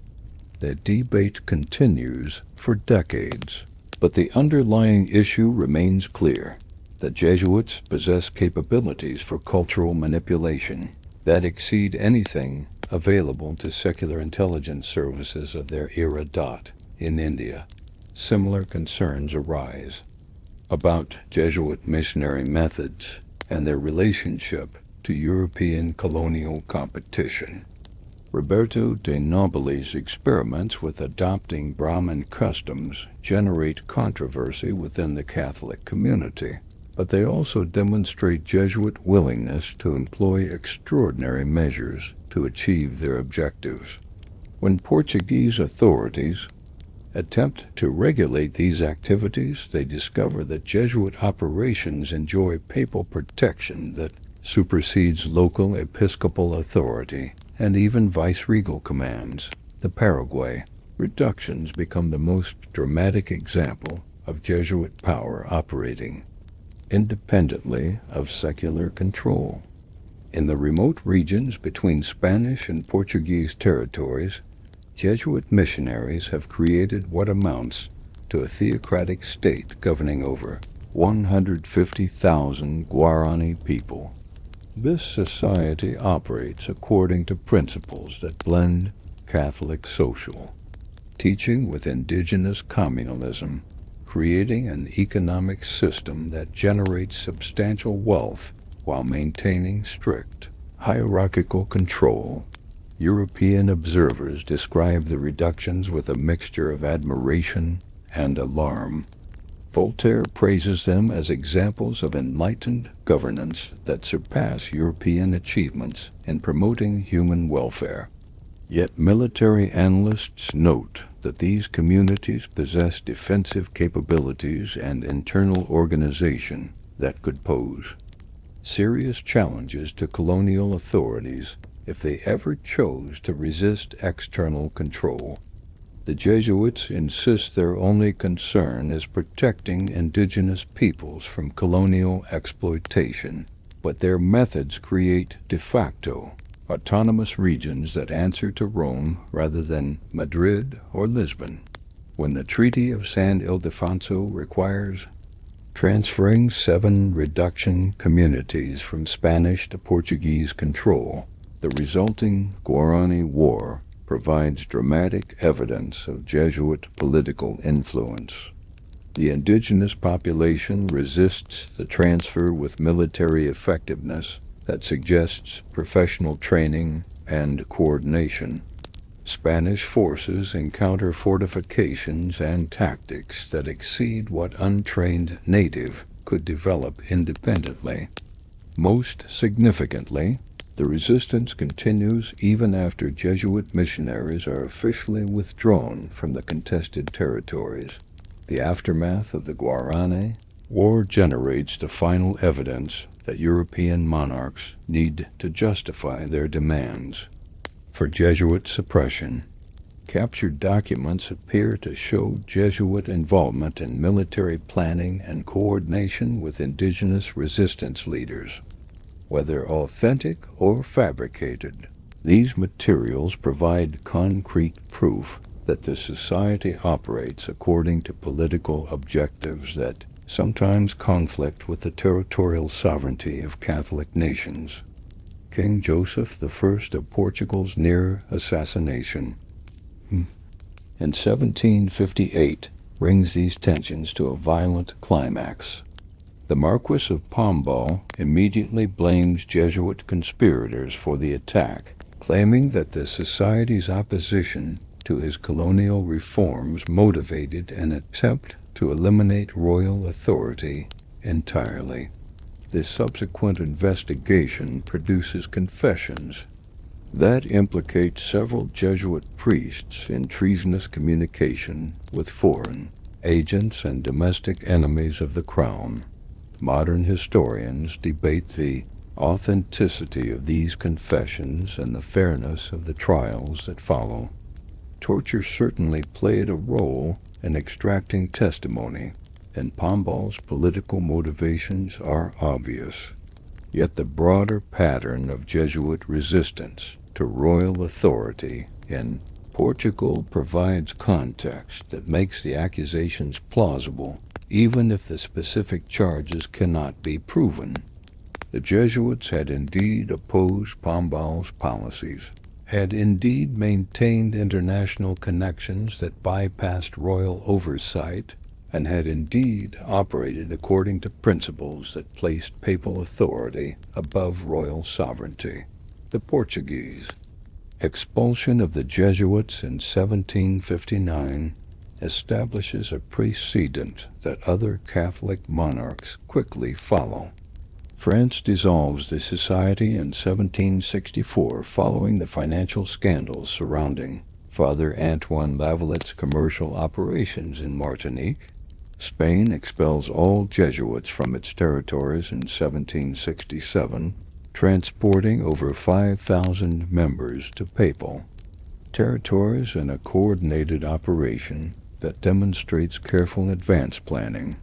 The debate continues for decades, but the underlying issue remains clear. The Jesuits possess capabilities for cultural manipulation that exceed anything available to secular intelligence services of their era. In India, similar concerns arise about Jesuit missionary methods and their relationship to European colonial competition. Roberto de Noble's experiments with adopting Brahmin customs generate controversy within the Catholic community, but they also demonstrate Jesuit willingness to employ extraordinary measures to achieve their objectives. When Portuguese authorities attempt to regulate these activities, they discover that Jesuit operations enjoy papal protection that supersedes local episcopal authority and even viceregal commands. The Paraguay reductions become the most dramatic example of Jesuit power operating independently of secular control. In the remote regions between Spanish and Portuguese territories, Jesuit missionaries have created what amounts to a theocratic state governing over 150,000 Guarani people. This society operates according to principles that blend Catholic social teaching with indigenous communalism, creating an economic system that generates substantial wealth while maintaining strict hierarchical control. European observers describe the reductions with a mixture of admiration and alarm. Voltaire praises them as examples of enlightened governance that surpass European achievements in promoting human welfare. Yet military analysts note that these communities possess defensive capabilities and internal organization that could pose serious challenges to colonial authorities if they ever chose to resist external control. The Jesuits insist their only concern is protecting indigenous peoples from colonial exploitation, but their methods create de facto autonomous regions that answer to Rome rather than Madrid or Lisbon. when the Treaty of San Ildefonso requires transferring 7 reduction communities from Spanish to Portuguese control, the resulting Guarani War provides dramatic evidence of Jesuit political influence. The indigenous population resists the transfer with military effectiveness that suggests professional training and coordination. Spanish forces encounter fortifications and tactics that exceed what untrained native could develop independently. Most significantly, the resistance continues even after Jesuit missionaries are officially withdrawn from the contested territories. The aftermath of the Guarani War generates the final evidence that European monarchs need to justify their demands for Jesuit suppression. Captured documents appear to show Jesuit involvement in military planning and coordination with indigenous resistance leaders. Whether authentic or fabricated, these materials provide concrete proof that the society operates according to political objectives that sometimes conflict with the territorial sovereignty of Catholic nations. King Joseph I of Portugal's near assassination in 1758 brings these tensions to a violent climax. The Marquis of Pombal immediately blames Jesuit conspirators for the attack, claiming that the society's opposition to his colonial reforms motivated an attempt to eliminate royal authority entirely. The subsequent investigation produces confessions that implicate several Jesuit priests in treasonous communication with foreign agents and domestic enemies of the crown. Modern historians debate the authenticity of these confessions and the fairness of the trials that follow. Torture certainly played a role in extracting testimony, and Pombal's political motivations are obvious. Yet the broader pattern of Jesuit resistance to royal authority in Portugal provides context that makes the accusations plausible, even if the specific charges cannot be proven. The Jesuits had indeed opposed Pombal's policies, had indeed maintained international connections that bypassed royal oversight, and had indeed operated according to principles that placed papal authority above royal sovereignty. The Portuguese expulsion of the Jesuits in 1759 establishes a precedent that other Catholic monarchs quickly follow. France dissolves the society in 1764 following the financial scandals surrounding Father Antoine Lavallette's commercial operations in Martinique. Spain expels all Jesuits from its territories in 1767, transporting over 5,000 members to papal territories in a coordinated operation that demonstrates careful advance planning.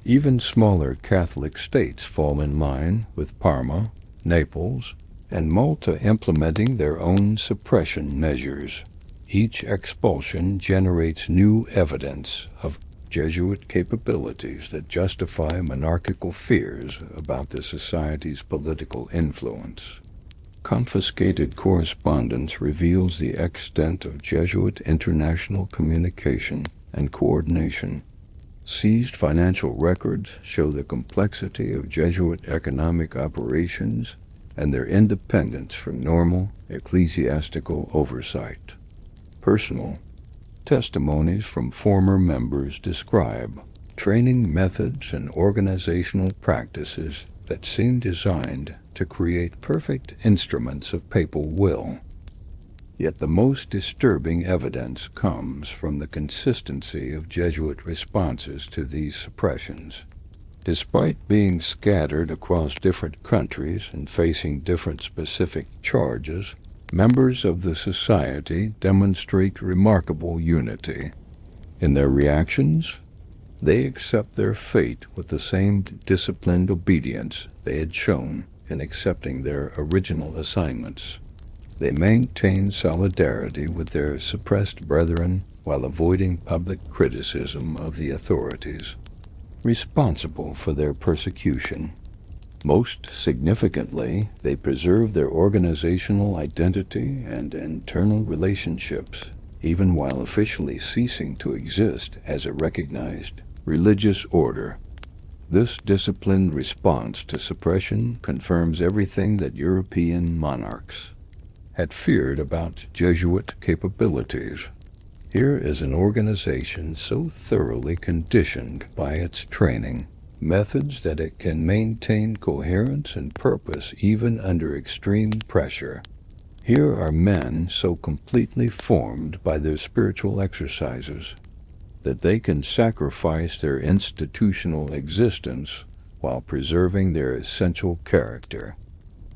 Even smaller Catholic states fall in line, with Parma, Naples, and Malta implementing their own suppression measures. Each expulsion generates new evidence of Jesuit capabilities that justify monarchical fears about the society's political influence. Confiscated correspondence reveals the extent of Jesuit international communication and coordination. Seized financial records show the complexity of Jesuit economic operations and their independence from normal ecclesiastical oversight. Personal testimonies from former members describe training methods and organizational practices that seem designed to create perfect instruments of papal will. Yet the most disturbing evidence comes from the consistency of Jesuit responses to these suppressions. Despite being scattered across different countries and facing different specific charges, members of the society demonstrate remarkable unity. In their reactions, they accept their fate with the same disciplined obedience they had shown in accepting their original assignments. They maintain solidarity with their suppressed brethren while avoiding public criticism of the authorities responsible for their persecution. Most significantly, they preserve their organizational identity and internal relationships, even while officially ceasing to exist as a recognized religious order. This disciplined response to suppression confirms everything that European monarchs had feared about Jesuit capabilities. Here is an organization so thoroughly conditioned by its training, methods that it can maintain coherence and purpose even under extreme pressure. Here are men so completely formed by their spiritual exercises that they can sacrifice their institutional existence while preserving their essential character.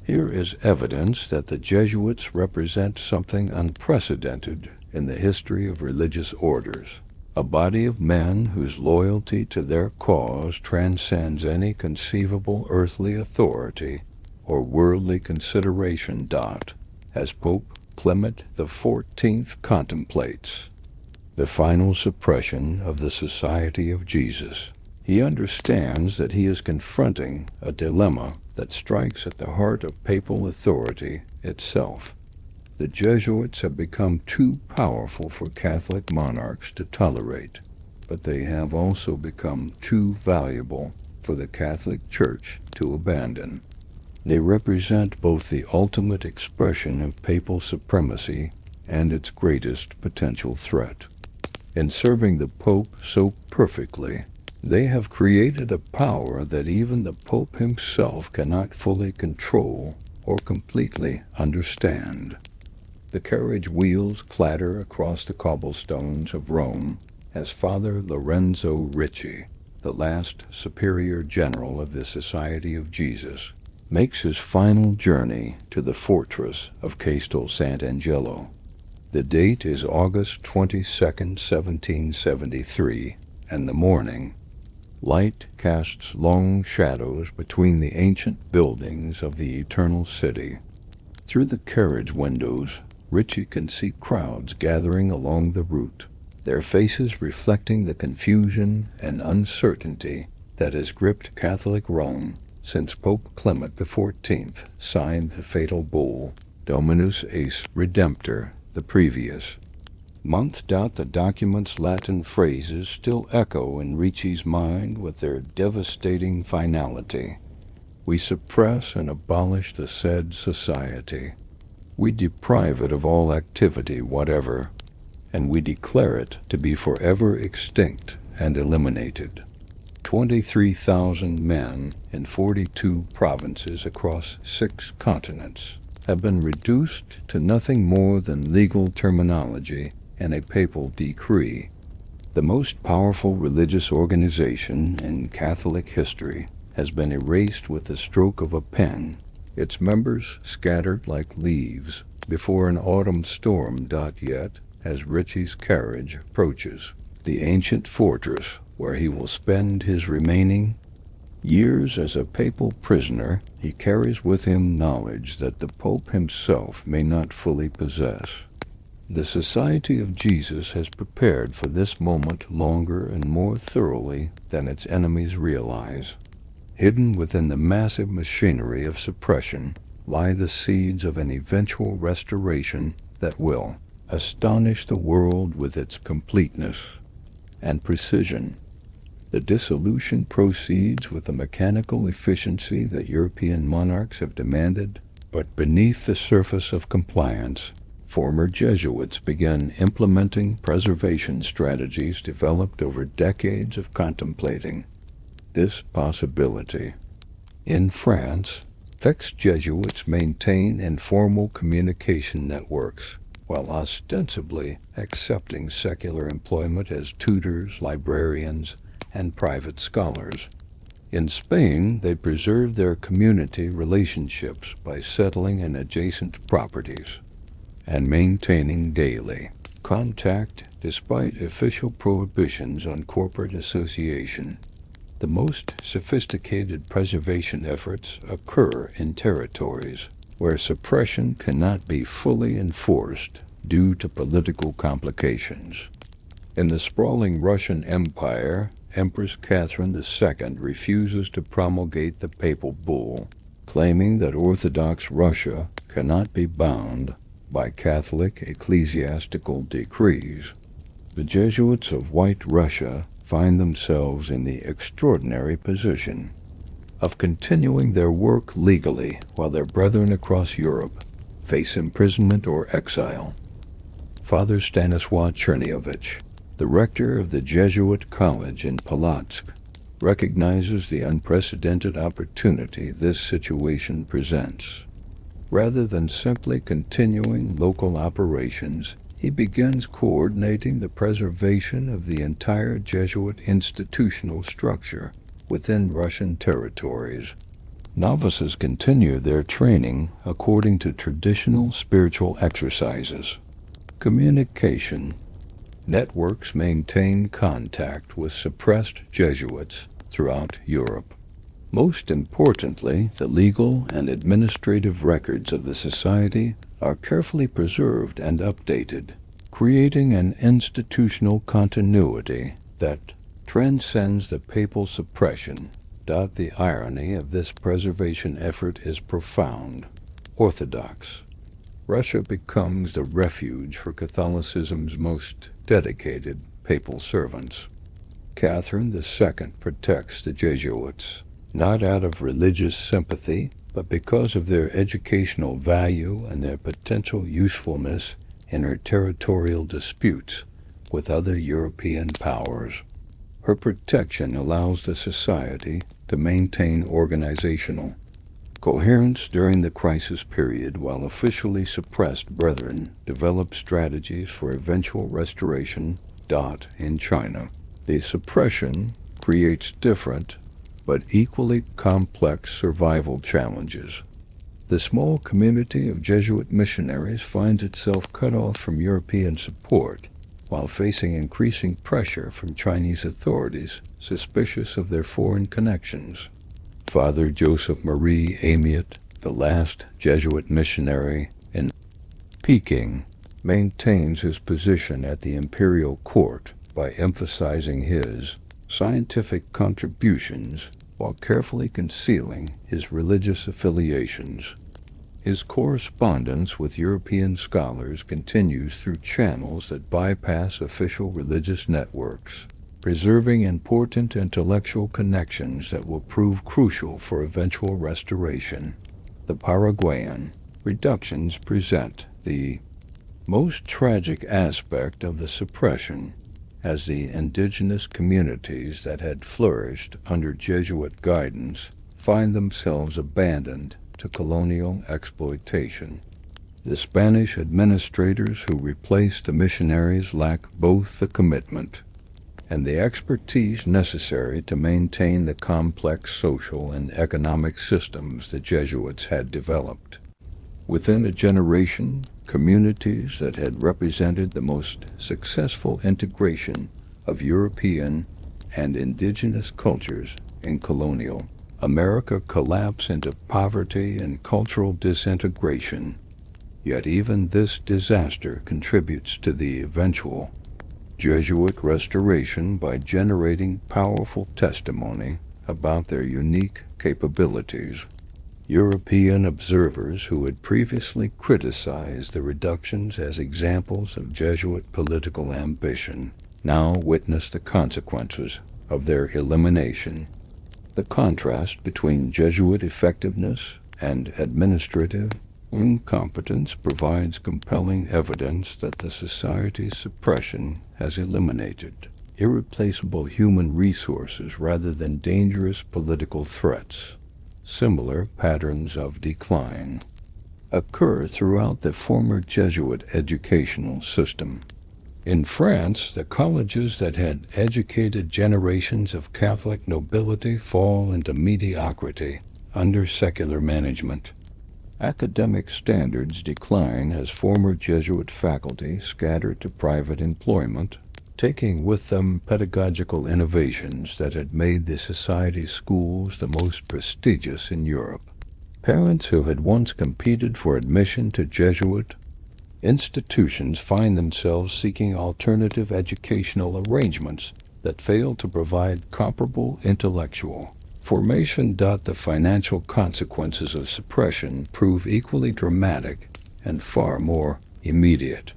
Here is evidence that the Jesuits represent something unprecedented in the history of religious orders, a body of men whose loyalty to their cause transcends any conceivable earthly authority or worldly consideration. As Pope Clement XIV contemplates the final suppression of the Society of Jesus, he understands that he is confronting a dilemma that strikes at the heart of papal authority itself. The Jesuits have become too powerful for Catholic monarchs to tolerate, but they have also become too valuable for the Catholic Church to abandon. They represent both the ultimate expression of papal supremacy and its greatest potential threat. In serving the Pope so perfectly, they have created a power that even the Pope himself cannot fully control or completely understand. The carriage wheels clatter across the cobblestones of Rome as Father Lorenzo Ricci, the last superior general of the Society of Jesus, makes his final journey to the fortress of Castel Sant'Angelo. The date is August 22nd, 1773, and the morning. Light casts long shadows between the ancient buildings of the Eternal City. Through the carriage windows, Ricci can see crowds gathering along the route, their faces reflecting the confusion and uncertainty that has gripped Catholic Rome since Pope Clement XIV signed the fatal bull, Dominus Eis Redemptor, the previous month. The document's Latin phrases still echo in Ricci's mind with their devastating finality. We suppress and abolish the said society. We deprive it of all activity whatever, and we declare it to be forever extinct and eliminated. 23,000 men in 42 provinces across 6 continents have been reduced to nothing more than legal terminology and a papal decree. The most powerful religious organization in Catholic history has been erased with the stroke of a pen, its members scattered like leaves before an autumn storm. Yet, as Ricci's carriage approaches the ancient fortress where he will spend his remaining years as a papal prisoner, he carries with him knowledge that the Pope himself may not fully possess. The Society of Jesus has prepared for this moment longer and more thoroughly than its enemies realize. Hidden within the massive machinery of suppression lie the seeds of an eventual restoration that will astonish the world with its completeness and precision. The dissolution proceeds with the mechanical efficiency that European monarchs have demanded, but beneath the surface of compliance, former Jesuits began implementing preservation strategies developed over decades of contemplating this possibility. In France, ex-Jesuits maintain informal communication networks, while ostensibly accepting secular employment as tutors, librarians, and private scholars. In Spain, they preserve their community relationships by settling in adjacent properties and maintaining daily contact despite official prohibitions on corporate association. The most sophisticated preservation efforts occur in territories where suppression cannot be fully enforced due to political complications. In the sprawling Russian Empire, Empress Catherine II refuses to promulgate the papal bull, claiming that Orthodox Russia cannot be bound by Catholic ecclesiastical decrees. The Jesuits of White Russia find themselves in the extraordinary position of continuing their work legally while their brethren across Europe face imprisonment or exile. Father Stanisław Czerniowicz, the rector of the Jesuit College in Polotsk, recognizes the unprecedented opportunity this situation presents. Rather than simply continuing local operations, he begins coordinating the preservation of the entire Jesuit institutional structure within Russian territories. Novices continue their training according to traditional spiritual exercises. Communication. Networks maintain contact with suppressed Jesuits throughout Europe. Most importantly, the legal and administrative records of the society are carefully preserved and updated, creating an institutional continuity that transcends the papal suppression. The irony of this preservation effort is profound. Orthodox. Russia becomes the refuge for Catholicism's most dedicated papal servants. Catherine II protects the Jesuits, not out of religious sympathy, but because of their educational value and their potential usefulness in her territorial disputes with other European powers. Her protection allows the society to maintain organizational coherence during the crisis period, while officially suppressed brethren develop strategies for eventual restoration. In China, the suppression creates different but equally complex survival challenges. The small community of Jesuit missionaries finds itself cut off from European support, while facing increasing pressure from Chinese authorities suspicious of their foreign connections. Father Joseph Marie Amiot, the last Jesuit missionary in Peking, maintains his position at the imperial court by emphasizing his scientific contributions while carefully concealing his religious affiliations. His correspondence with European scholars continues through channels that bypass official religious networks, preserving important intellectual connections that will prove crucial for eventual restoration. The Paraguayan reductions present the most tragic aspect of the suppression, as the indigenous communities that had flourished under Jesuit guidance find themselves abandoned to colonial exploitation. The Spanish administrators who replaced the missionaries lack both the commitment and the expertise necessary to maintain the complex social and economic systems the Jesuits had developed. Within a generation, communities that had represented the most successful integration of European and indigenous cultures in colonial America collapse into poverty and cultural disintegration. Yet even this disaster contributes to the eventual Jesuit restoration by generating powerful testimony about their unique capabilities. European observers who had previously criticized the reductions as examples of Jesuit political ambition now witness the consequences of their elimination. The contrast between Jesuit effectiveness and administrative incompetence provides compelling evidence that the society's suppression has eliminated irreplaceable human resources rather than dangerous political threats. Similar patterns of decline occur throughout the former Jesuit educational system. In France, the colleges that had educated generations of Catholic nobility fall into mediocrity under secular management. Academic standards decline as former Jesuit faculty scatter to private employment, taking with them pedagogical innovations that had made the society's schools the most prestigious in Europe. Parents who had once competed for admission to Jesuit Institutions find themselves seeking alternative educational arrangements that fail to provide comparable intellectual formation. The financial consequences of suppression prove equally dramatic and far more immediate.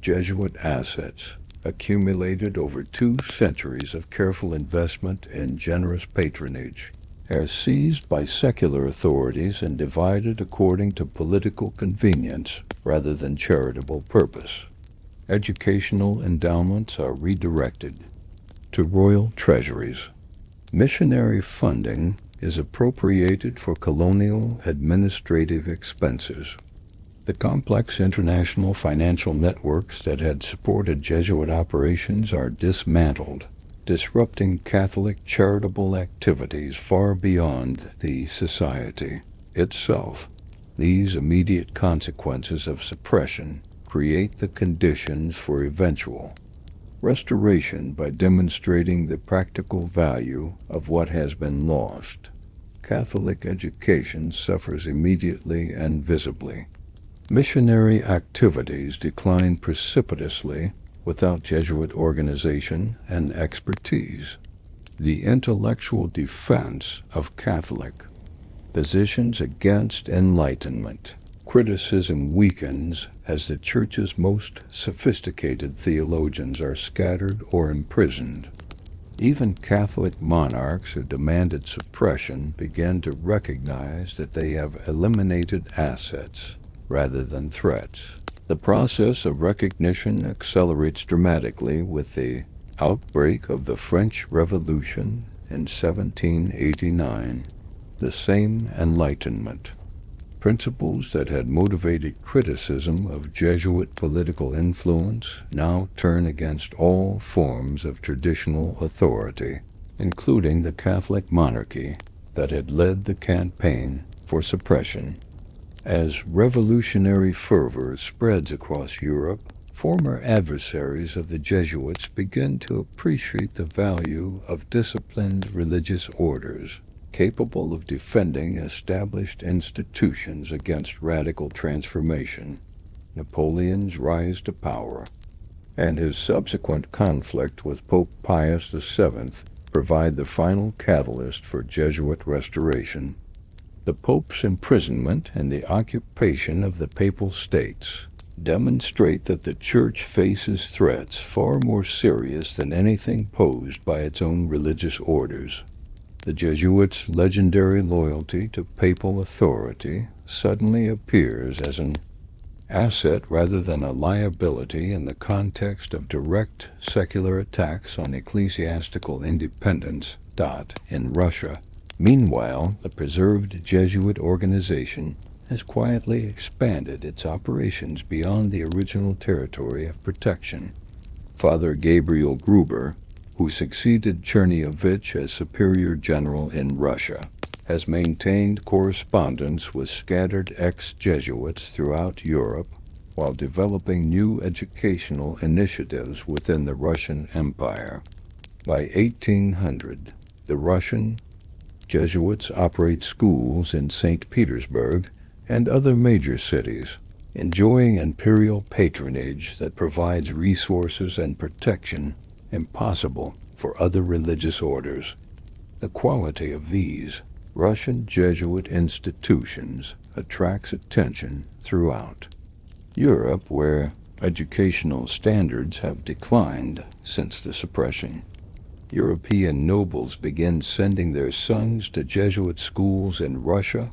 Jesuit assets, accumulated over 2 centuries of careful investment and generous patronage, are seized by secular authorities and divided according to political convenience rather than charitable purpose. Educational endowments are redirected to royal treasuries. Missionary funding is appropriated for colonial administrative expenses. The complex international financial networks that had supported Jesuit operations are dismantled, disrupting Catholic charitable activities far beyond the society itself. These immediate consequences of suppression create the conditions for eventual restoration by demonstrating the practical value of what has been lost. Catholic education suffers immediately and visibly. Missionary activities decline precipitously without Jesuit organization and expertise. The intellectual defense of Catholic positions against Enlightenment criticism weakens as the Church's most sophisticated theologians are scattered or imprisoned. Even Catholic monarchs who demanded suppression began to recognize that they have eliminated assets rather than threats. The process of recognition accelerates dramatically with the outbreak of the French Revolution in 1789. The same Enlightenment principles that had motivated criticism of Jesuit political influence now turn against all forms of traditional authority, including the Catholic monarchy that had led the campaign for suppression. As revolutionary fervor spreads across Europe, former adversaries of the Jesuits begin to appreciate the value of disciplined religious orders, capable of defending established institutions against radical transformation. Napoleon's rise to power and his subsequent conflict with Pope Pius VII provide the final catalyst for Jesuit restoration. The Pope's imprisonment and the occupation of the Papal States demonstrate that the Church faces threats far more serious than anything posed by its own religious orders. The Jesuits' legendary loyalty to papal authority suddenly appears as an asset rather than a liability in the context of direct secular attacks on ecclesiastical independence. In Russia, meanwhile, the preserved Jesuit organization has quietly expanded its operations beyond the original territory of protection. Father Gabriel Gruber, who succeeded Chernyavich as superior general in Russia, has maintained correspondence with scattered ex-Jesuits throughout Europe while developing new educational initiatives within the Russian Empire. By 1800, the Russian Jesuits operate schools in St. Petersburg and other major cities, enjoying imperial patronage that provides resources and protection impossible for other religious orders. The quality of these Russian Jesuit institutions attracts attention throughout Europe, where educational standards have declined since the suppression. European nobles begin sending their sons to Jesuit schools in Russia,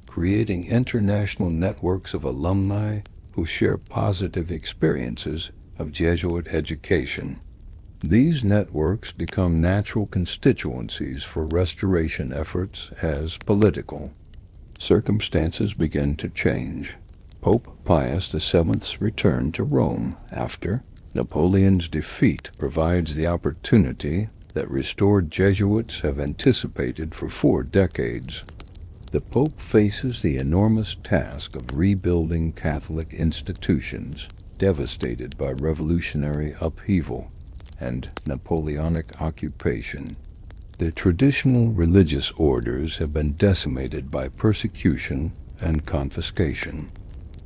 creating international networks of alumni who share positive experiences of Jesuit education. These networks become natural constituencies for restoration efforts as political circumstances begin to change. Pope Pius VII's return to Rome after Napoleon's defeat provides the opportunity that restored Jesuits have anticipated for 4 decades. The Pope faces the enormous task of rebuilding Catholic institutions devastated by revolutionary upheaval and Napoleonic occupation. The traditional religious orders have been decimated by persecution and confiscation.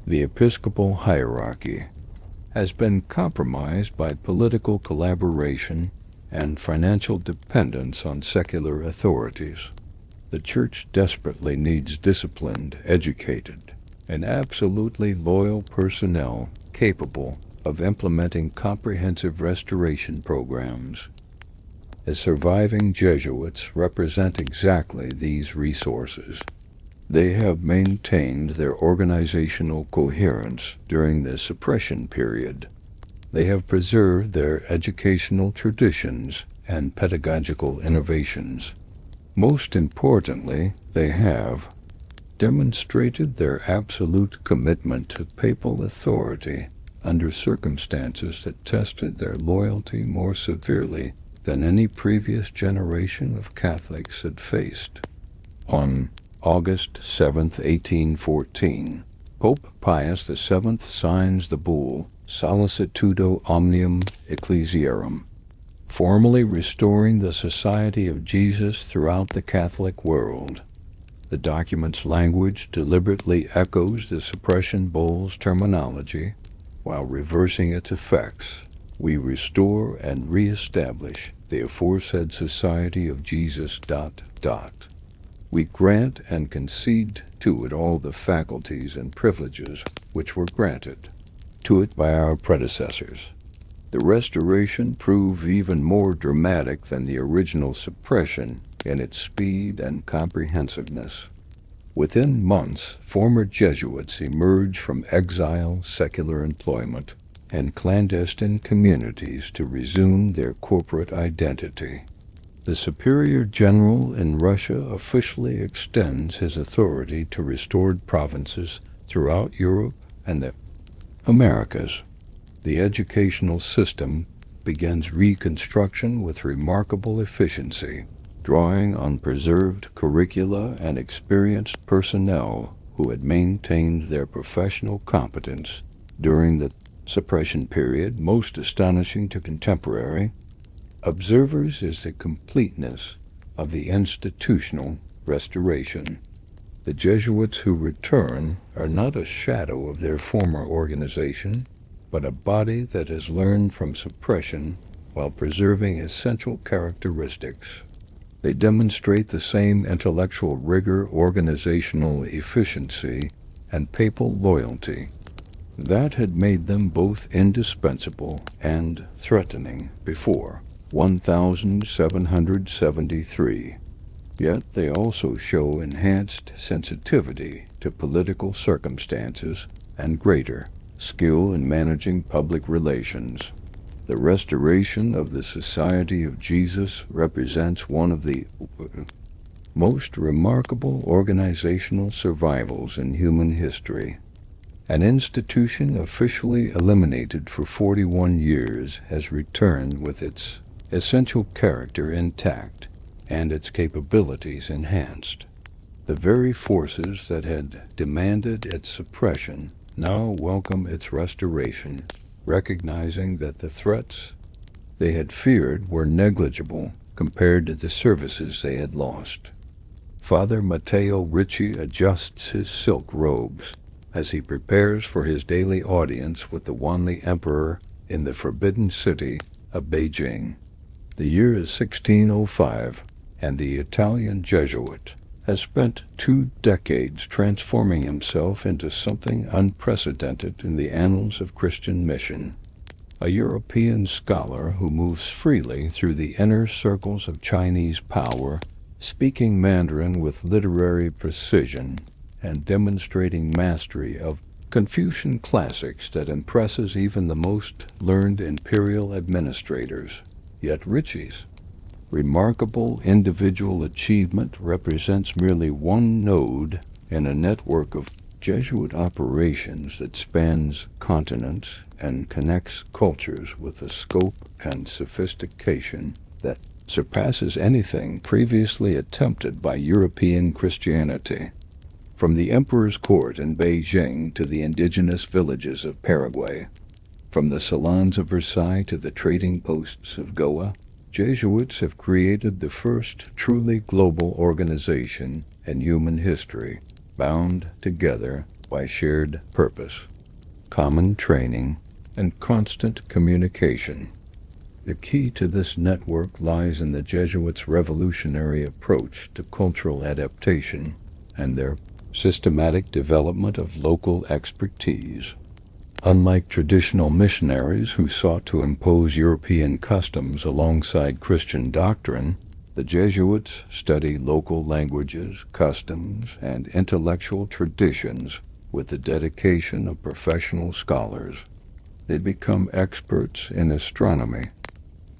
The episcopal hierarchy has been compromised by political collaboration and financial dependence on secular authorities. The Church desperately needs disciplined, educated, and absolutely loyal personnel capable of implementing comprehensive restoration programs. The surviving Jesuits represent exactly these resources. They have maintained their organizational coherence during the suppression period. They have preserved their educational traditions and pedagogical innovations. Most importantly, they have demonstrated their absolute commitment to papal authority under circumstances that tested their loyalty more severely than any previous generation of Catholics had faced. On August 7, 1814, Pope Pius VII signs the bull Solicitudo Omnium Ecclesiarum, formally restoring the Society of Jesus throughout the Catholic world. The document's language deliberately echoes the suppression bull's terminology, while reversing its effects. We restore and reestablish the aforesaid Society of Jesus... We grant and concede to it all the faculties and privileges which were granted to it by our predecessors. The restoration proved even more dramatic than the original suppression in its speed and comprehensiveness. Within months, former Jesuits emerged from exile, secular employment, and clandestine communities to resume their corporate identity. The Superior General in Russia officially extends his authority to restored provinces throughout Europe and the Americas. The educational system begins reconstruction with remarkable efficiency, drawing on preserved curricula and experienced personnel who had maintained their professional competence during the suppression period. Most astonishing to contemporary observers is the completeness of the institutional restoration. The Jesuits who return are not a shadow of their former organization, but a body that has learned from suppression while preserving essential characteristics. They demonstrate the same intellectual rigor, organizational efficiency, and papal loyalty that had made them both indispensable and threatening before 1773. Yet they also show enhanced sensitivity to political circumstances and greater skill in managing public relations. The restoration of the Society of Jesus represents one of the most remarkable organizational survivals in human history. An institution officially eliminated for 41 years has returned with its essential character intact and its capabilities enhanced. The very forces that had demanded its suppression now welcome its restoration, recognizing that the threats they had feared were negligible compared to the services they had lost. Father Matteo Ricci adjusts his silk robes as he prepares for his daily audience with the Wanli Emperor in the Forbidden City of Beijing. The year is 1605, and the Italian Jesuit has spent 2 decades transforming himself into something unprecedented in the annals of Christian mission. A European scholar who moves freely through the inner circles of Chinese power, speaking Mandarin with literary precision and demonstrating mastery of Confucian classics that impresses even the most learned imperial administrators. Yet Ricci's remarkable individual achievement represents merely one node in a network of Jesuit operations that spans continents and connects cultures with a scope and sophistication that surpasses anything previously attempted by European Christianity. From the emperor's court in Beijing to the indigenous villages of Paraguay, from the salons of Versailles to the trading posts of Goa, Jesuits have created the first truly global organization in human history, bound together by shared purpose, common training, and constant communication. The key to this network lies in the Jesuits' revolutionary approach to cultural adaptation and their systematic development of local expertise. Unlike traditional missionaries who sought to impose European customs alongside Christian doctrine, the Jesuits study local languages, customs, and intellectual traditions with the dedication of professional scholars. They become experts in astronomy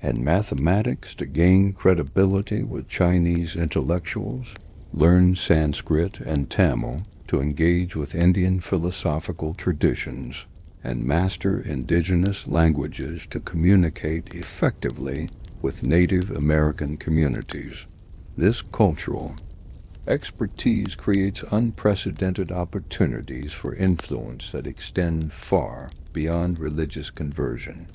and mathematics to gain credibility with Chinese intellectuals, learn Sanskrit and Tamil to engage with Indian philosophical traditions, and master indigenous languages to communicate effectively with Native American communities. This cultural expertise creates unprecedented opportunities for influence that extend far beyond religious conversion.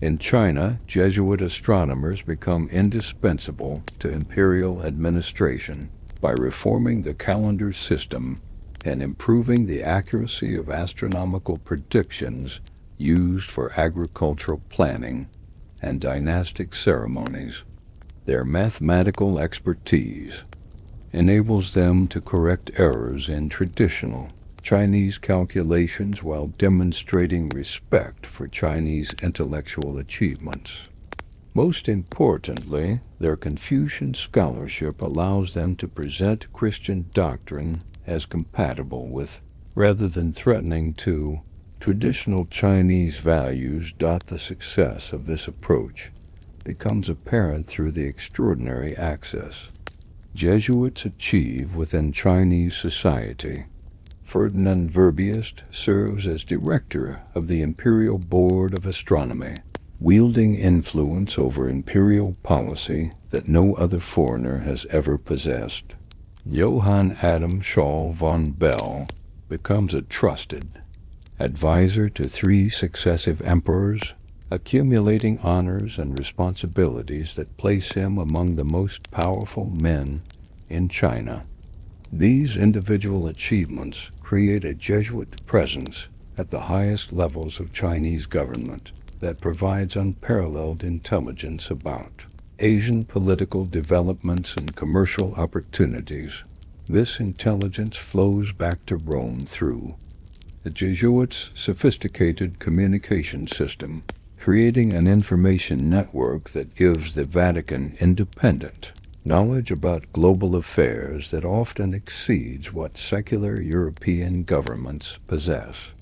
In China, Jesuit astronomers become indispensable to imperial administration by reforming the calendar system and improving the accuracy of astronomical predictions used for agricultural planning and dynastic ceremonies. Their mathematical expertise enables them to correct errors in traditional Chinese calculations while demonstrating respect for Chinese intellectual achievements. Most importantly, their Confucian scholarship allows them to present Christian doctrine as compatible with, rather than threatening to, traditional Chinese values. The success of this approach becomes apparent through the extraordinary access Jesuits achieve within Chinese society. Ferdinand Verbiest serves as director of the Imperial Board of Astronomy, wielding influence over imperial policy that no other foreigner has ever possessed. Johann Adam Schall von Bell becomes a trusted advisor to 3 successive emperors, accumulating honors and responsibilities that place him among the most powerful men in China. These individual achievements create a Jesuit presence at the highest levels of Chinese government that provides unparalleled intelligence about Asian political developments and commercial opportunities. This intelligence flows back to Rome through the Jesuits' sophisticated communication system, creating an information network that gives the Vatican independent knowledge about global affairs that often exceeds what secular European governments possess.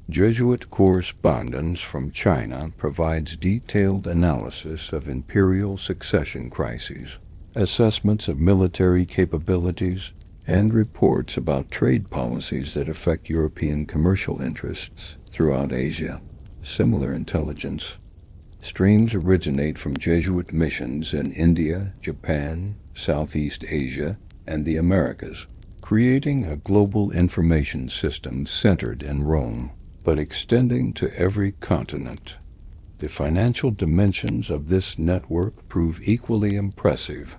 Jesuit correspondence from China provides detailed analysis of imperial succession crises, assessments of military capabilities, and reports about trade policies that affect European commercial interests throughout Asia. Similar intelligence streams originate from Jesuit missions in India, Japan, Southeast Asia, and the Americas, creating a global information system centered in Rome, but extending to every continent. The financial dimensions of this network prove equally impressive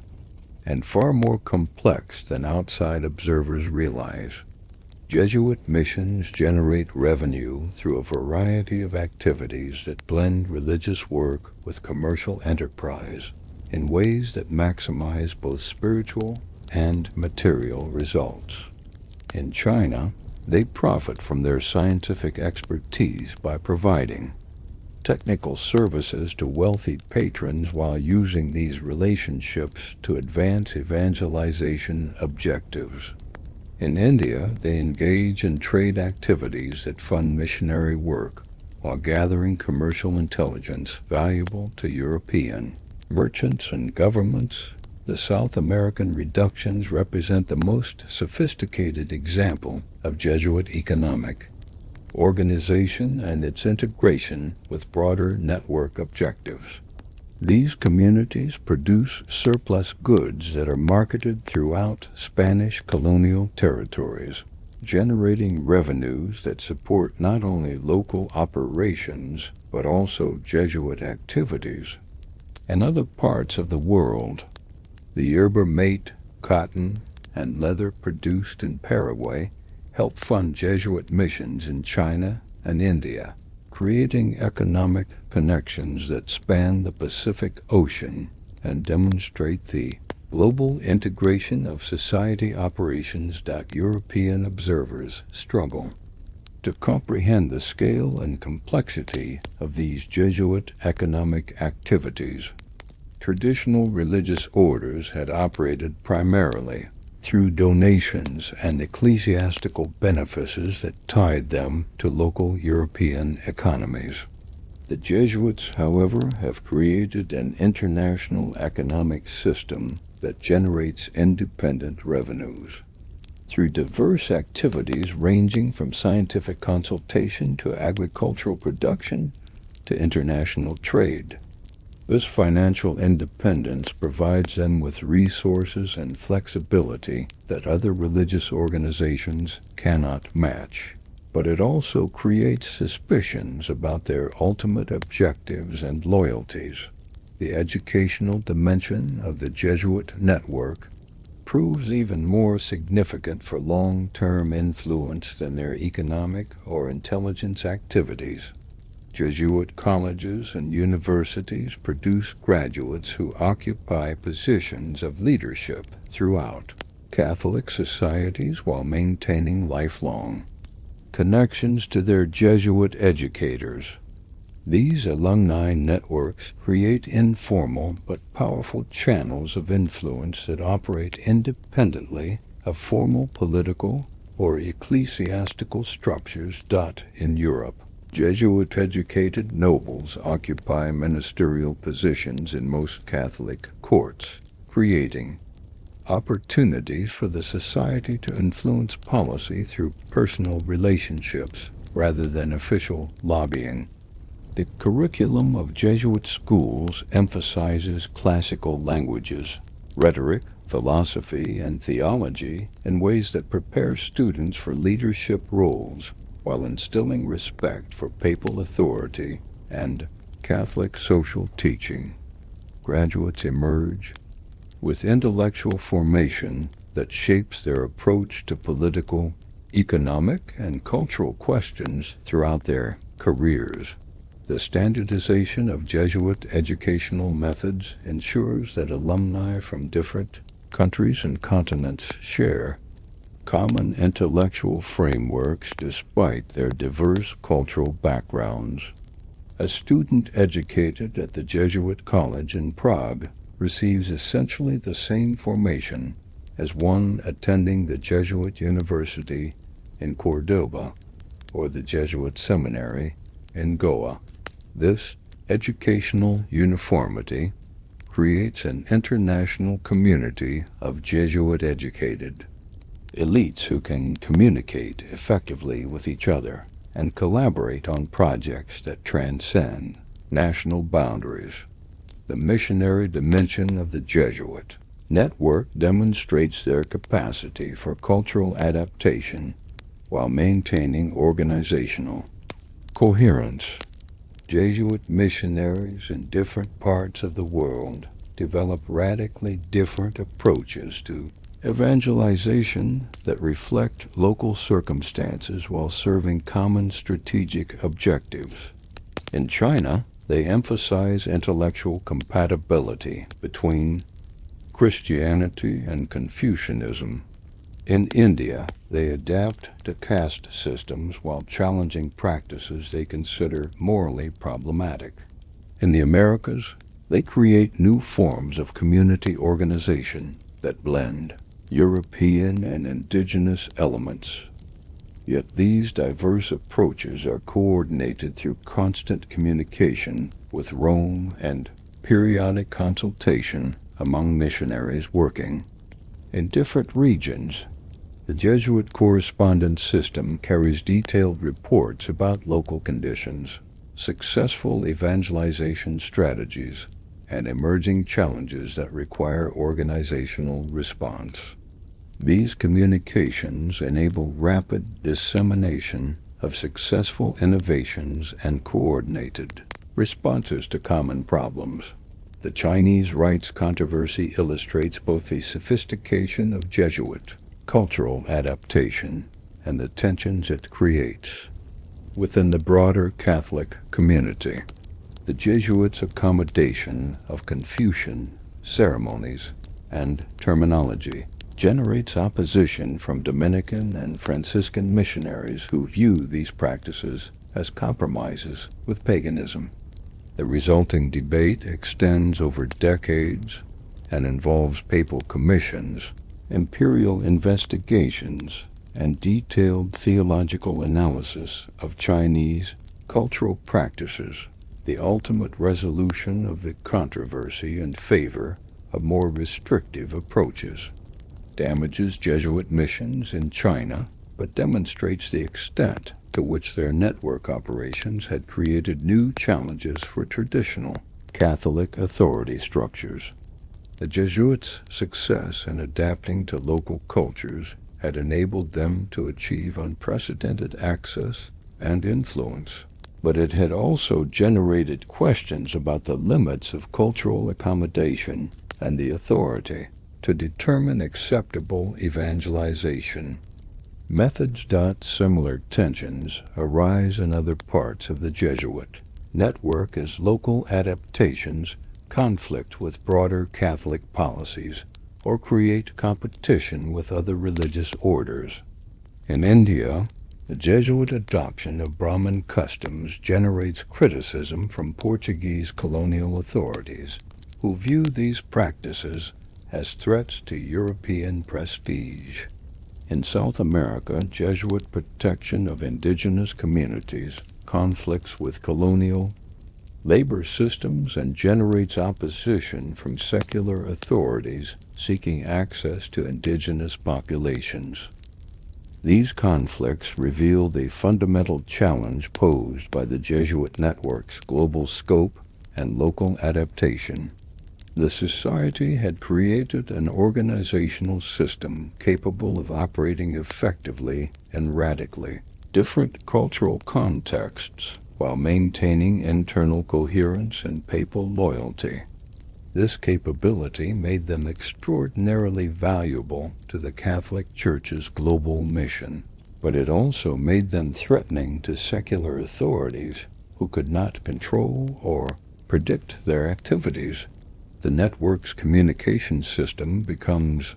and far more complex than outside observers realize. Jesuit missions generate revenue through a variety of activities that blend religious work with commercial enterprise in ways that maximize both spiritual and material results. In China, they profit from their scientific expertise by providing technical services to wealthy patrons while using these relationships to advance evangelization objectives. In India, they engage in trade activities that fund missionary work while gathering commercial intelligence valuable to European merchants and governments. The South American reductions represent the most sophisticated example of Jesuit economic organization and its integration with broader network objectives. These communities produce surplus goods that are marketed throughout Spanish colonial territories, generating revenues that support not only local operations but also Jesuit activities. In other parts of the world, the yerba mate, cotton, and leather produced in Paraguay helped fund Jesuit missions in China and India, creating economic connections that span the Pacific Ocean and demonstrate the global integration of society operations that European observers struggle to comprehend the scale and complexity of these Jesuit economic activities. Traditional religious orders had operated primarily through donations and ecclesiastical benefices that tied them to local European economies. The Jesuits, however, have created an international economic system that generates independent revenues through diverse activities ranging from scientific consultation to agricultural production to international trade. This financial independence provides them with resources and flexibility that other religious organizations cannot match. But it also creates suspicions about their ultimate objectives and loyalties. The educational dimension of the Jesuit network proves even more significant for long-term influence than their economic or intelligence activities. Jesuit colleges and universities produce graduates who occupy positions of leadership throughout Catholic societies while maintaining lifelong connections to their Jesuit educators. These alumni networks create informal but powerful channels of influence that operate independently of formal political or ecclesiastical structures. In Europe, Jesuit-educated nobles occupy ministerial positions in most Catholic courts, creating opportunities for the society to influence policy through personal relationships rather than official lobbying. The curriculum of Jesuit schools emphasizes classical languages, rhetoric, philosophy, and theology in ways that prepare students for leadership roles while instilling respect for papal authority and Catholic social teaching. Graduates emerge with intellectual formation that shapes their approach to political, economic, and cultural questions throughout their careers. The standardization of Jesuit educational methods ensures that alumni from different countries and continents share common intellectual frameworks despite their diverse cultural backgrounds. A student educated at the Jesuit College in Prague receives essentially the same formation as one attending the Jesuit University in Cordoba or the Jesuit Seminary in Goa. This educational uniformity creates an international community of Jesuit-educated elites who can communicate effectively with each other and collaborate on projects that transcend national boundaries. The missionary dimension of the Jesuit network demonstrates their capacity for cultural adaptation while maintaining organizational coherence. Jesuit missionaries in different parts of the world develop radically different approaches to evangelization that reflect local circumstances while serving common strategic objectives. In China, they emphasize intellectual compatibility between Christianity and Confucianism. In India, they adapt to caste systems while challenging practices they consider morally problematic. In the Americas, they create new forms of community organization that blend European and indigenous elements. Yet these diverse approaches are coordinated through constant communication with Rome and periodic consultation among missionaries working in different regions. The Jesuit correspondence system carries detailed reports about local conditions, successful evangelization strategies, and emerging challenges that require organizational response. These communications enable rapid dissemination of successful innovations and coordinated responses to common problems. The Chinese rites controversy illustrates both the sophistication of Jesuit cultural adaptation and the tensions it creates. Within the broader Catholic community, the Jesuits' accommodation of Confucian ceremonies and terminology generates opposition from Dominican and Franciscan missionaries who view these practices as compromises with paganism. The resulting debate extends over decades and involves papal commissions, imperial investigations, and detailed theological analysis of Chinese cultural practices. The ultimate resolution of the controversy in favor of more restrictive approaches damages Jesuit missions in China, but demonstrates the extent to which their network operations had created new challenges for traditional Catholic authority structures. The Jesuits' success in adapting to local cultures had enabled them to achieve unprecedented access and influence, but it had also generated questions about the limits of cultural accommodation and the authority to determine acceptable evangelization. Methods. Similar tensions arise in other parts of the Jesuit network as local adaptations conflict with broader Catholic policies or create competition with other religious orders. In India, the Jesuit adoption of Brahmin customs generates criticism from Portuguese colonial authorities, who view these practices as threats to European prestige. In South America, Jesuit protection of indigenous communities conflicts with colonial labor systems and generates opposition from secular authorities seeking access to indigenous populations. These conflicts reveal the fundamental challenge posed by the Jesuit network's global scope and local adaptation. The Society had created an organizational system capable of operating effectively in radically different cultural contexts while maintaining internal coherence and papal loyalty. This capability made them extraordinarily valuable to the Catholic Church's global mission, but it also made them threatening to secular authorities who could not control or predict their activities. The network's communication system becomes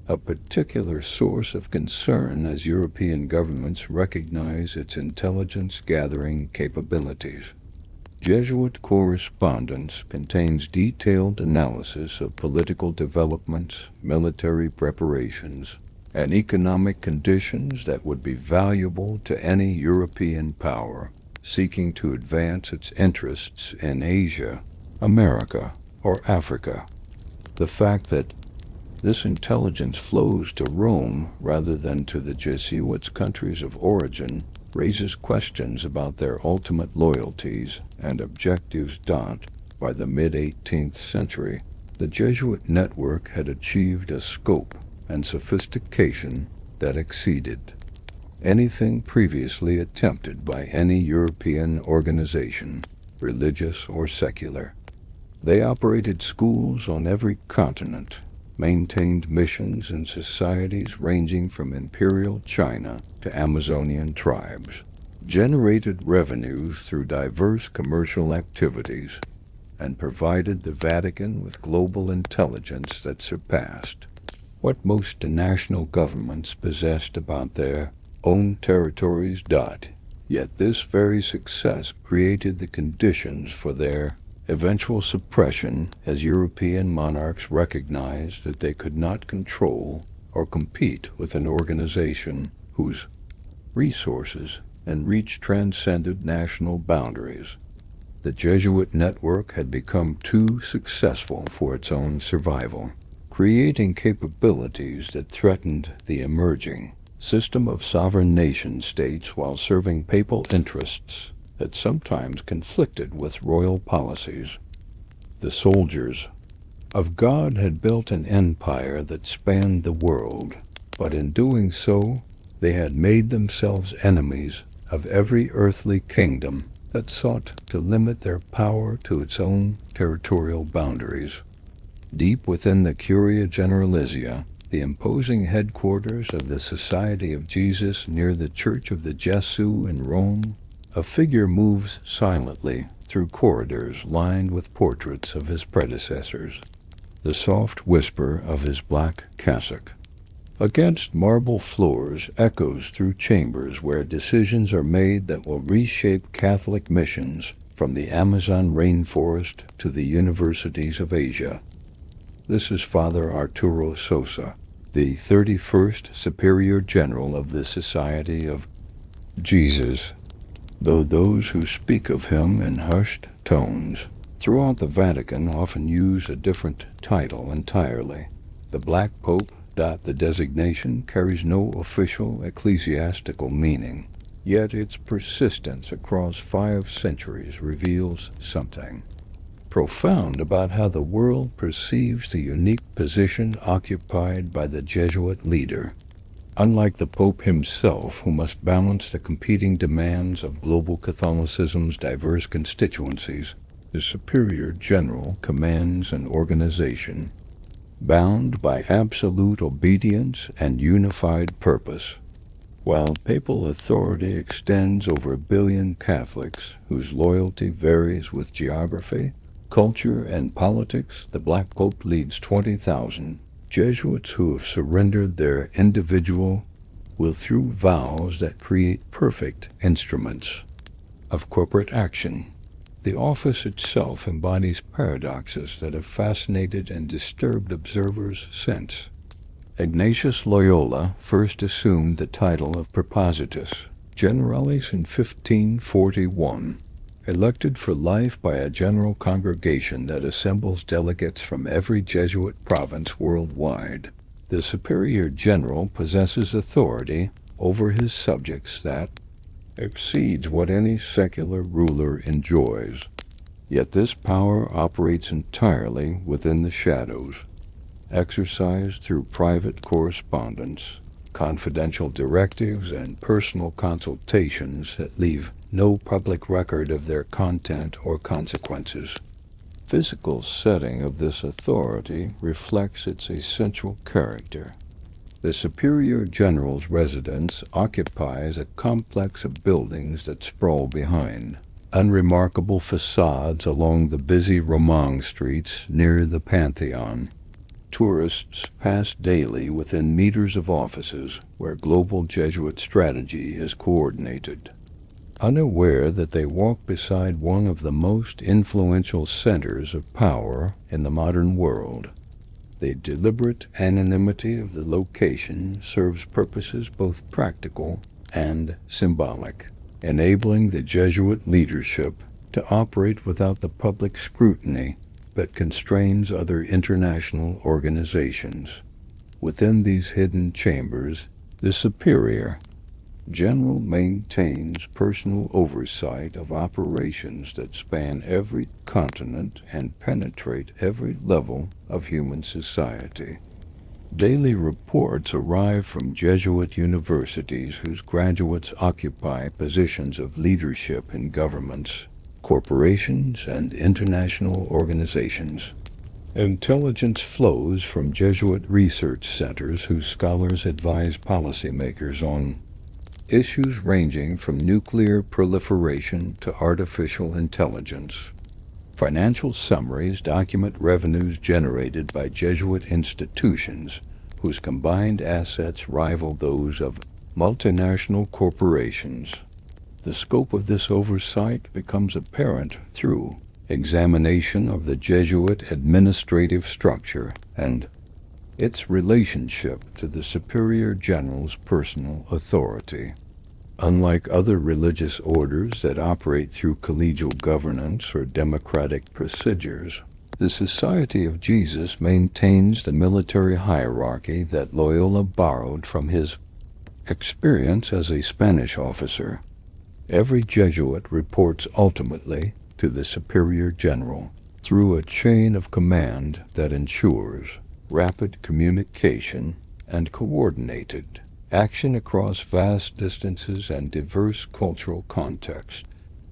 a particular source of concern as European governments recognize its intelligence-gathering capabilities. Jesuit correspondence contains detailed analysis of political developments, military preparations, and economic conditions that would be valuable to any European power seeking to advance its interests in Asia, America, or Africa. The fact that this intelligence flows to Rome rather than to the Jesuits' countries of origin raises questions about their ultimate loyalties and objectives. By the mid-18th century, the Jesuit network had achieved a scope and sophistication that exceeded anything previously attempted by any European organization, religious or secular. They operated schools on every continent, maintained missions in societies ranging from imperial China to Amazonian tribes, generated revenues through diverse commercial activities, and provided the Vatican with global intelligence that surpassed what most national governments possessed about their own territories. Yet this very success created the conditions for their eventual suppression as European monarchs recognized that they could not control or compete with an organization whose resources and reach transcended national boundaries. The Jesuit network had become too successful for its own survival, creating capabilities that threatened the emerging system of sovereign nation-states while serving papal interests that sometimes conflicted with royal policies. The soldiers of God had built an empire that spanned the world, but in doing so, they had made themselves enemies of every earthly kingdom that sought to limit their power to its own territorial boundaries. Deep within the Curia Generalizia, the imposing headquarters of the Society of Jesus near the Church of the Gesù in Rome, a figure moves silently through corridors lined with portraits of his predecessors. The soft whisper of his black cassock against marble floors echoes through chambers where decisions are made that will reshape Catholic missions from the Amazon rainforest to the universities of Asia. This is Father Arturo Sosa, the 31st Superior General of the Society of Jesus, though those who speak of him in hushed tones throughout the Vatican often use a different title entirely. The Black Pope. The designation carries no official ecclesiastical meaning, yet its persistence across 5 centuries reveals something profound about how the world perceives the unique position occupied by the Jesuit leader. Unlike the Pope himself, who must balance the competing demands of global Catholicism's diverse constituencies, the Superior General commands an organization bound by absolute obedience and unified purpose. While papal authority extends over 1 billion Catholics whose loyalty varies with geography, culture, and politics, the Black Pope leads 20,000 Jesuits who have surrendered their individual will through vows that create perfect instruments of corporate action. The office itself embodies paradoxes that have fascinated and disturbed observers since. Ignatius Loyola first assumed the title of Prepositus Generalis in 1541, elected for life by a general congregation that assembles delegates from every Jesuit province worldwide. The Superior General possesses authority over his subjects that exceeds what any secular ruler enjoys. Yet this power operates entirely within the shadows, exercised through private correspondence, confidential directives, and personal consultations that leave no public record of their content or consequences. Physical setting of this authority reflects its essential character. The Superior General's residence occupies a complex of buildings that sprawl behind unremarkable facades along the busy Romang streets near the Pantheon. Tourists pass daily within meters of offices where global Jesuit strategy is coordinated, unaware that they walk beside one of the most influential centers of power in the modern world. The deliberate anonymity of the location serves purposes both practical and symbolic, enabling the Jesuit leadership to operate without the public scrutiny that constrains other international organizations. Within these hidden chambers, the Superior General maintains personal oversight of operations that span every continent and penetrate every level of human society. Daily reports arrive from Jesuit universities whose graduates occupy positions of leadership in governments, corporations, and international organizations. Intelligence flows from Jesuit research centers whose scholars advise policymakers on issues ranging from nuclear proliferation to artificial intelligence. Financial summaries document revenues generated by Jesuit institutions whose combined assets rival those of multinational corporations. The scope of this oversight becomes apparent through examination of the Jesuit administrative structure and its relationship to the Superior General's personal authority. Unlike other religious orders that operate through collegial governance or democratic procedures, the Society of Jesus maintains the military hierarchy that Loyola borrowed from his experience as a Spanish officer. Every Jesuit reports ultimately to the Superior General through a chain of command that ensures rapid communication and coordinated action across vast distances and diverse cultural contexts.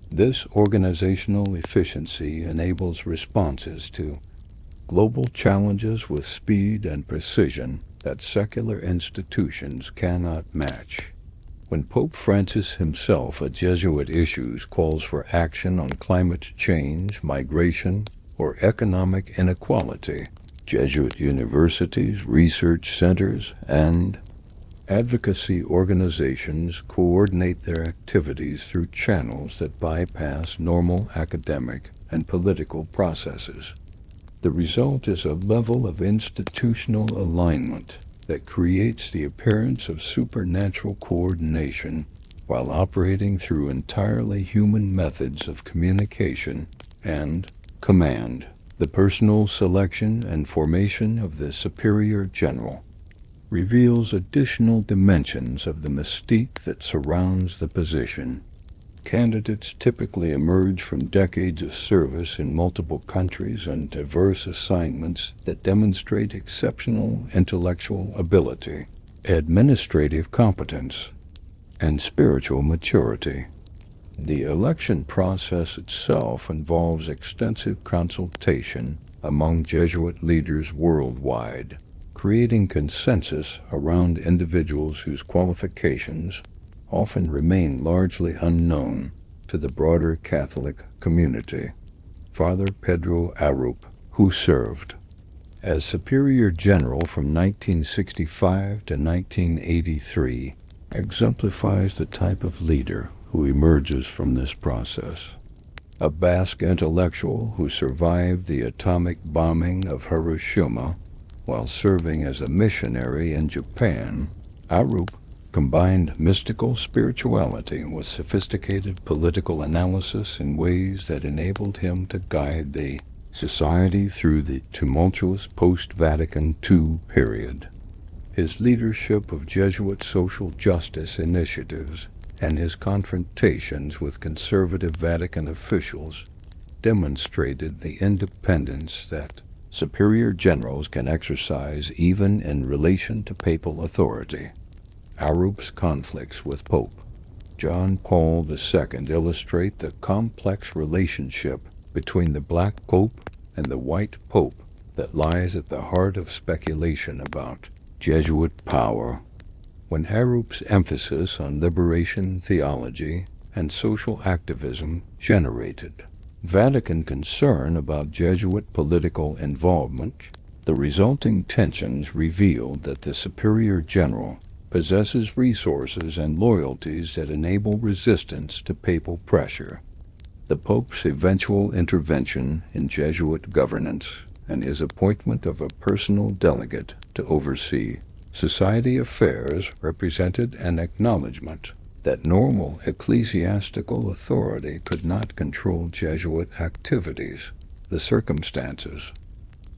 This organizational efficiency enables responses to global challenges with speed and precision that secular institutions cannot match. When Pope Francis himself, at Jesuit issues, calls for action on climate change, migration, or economic inequality, Jesuit universities, research centers, and advocacy organizations coordinate their activities through channels that bypass normal academic and political processes. The result is a level of institutional alignment that creates the appearance of supernatural coordination while operating through entirely human methods of communication and command. The personal selection and formation of the superior general reveals additional dimensions of the mystique that surrounds the position. Candidates typically emerge from decades of service in multiple countries and diverse assignments that demonstrate exceptional intellectual ability, administrative competence, and spiritual maturity. The election process itself involves extensive consultation among Jesuit leaders worldwide, creating consensus around individuals whose qualifications often remain largely unknown to the broader Catholic community. Father Pedro Arup, who served as Superior General from 1965 to 1983, exemplifies the type of leader who emerges from this process. A Basque intellectual who survived the atomic bombing of Hiroshima while serving as a missionary in Japan, Arup combined mystical spirituality with sophisticated political analysis in ways that enabled him to guide the society through the tumultuous post-Vatican II period. His leadership of Jesuit social justice initiatives and his confrontations with conservative Vatican officials demonstrated the independence that superior generals can exercise even in relation to papal authority. Arup's conflicts with Pope John Paul II illustrate the complex relationship between the Black Pope and the White Pope that lies at the heart of speculation about Jesuit power. When Arup's emphasis on liberation theology and social activism generated Vatican concern about Jesuit political involvement, the resulting tensions revealed that the Superior General possesses resources and loyalties that enable resistance to papal pressure. The Pope's eventual intervention in Jesuit governance and his appointment of a personal delegate to oversee society affairs represented an acknowledgment that normal ecclesiastical authority could not control Jesuit activities. The circumstances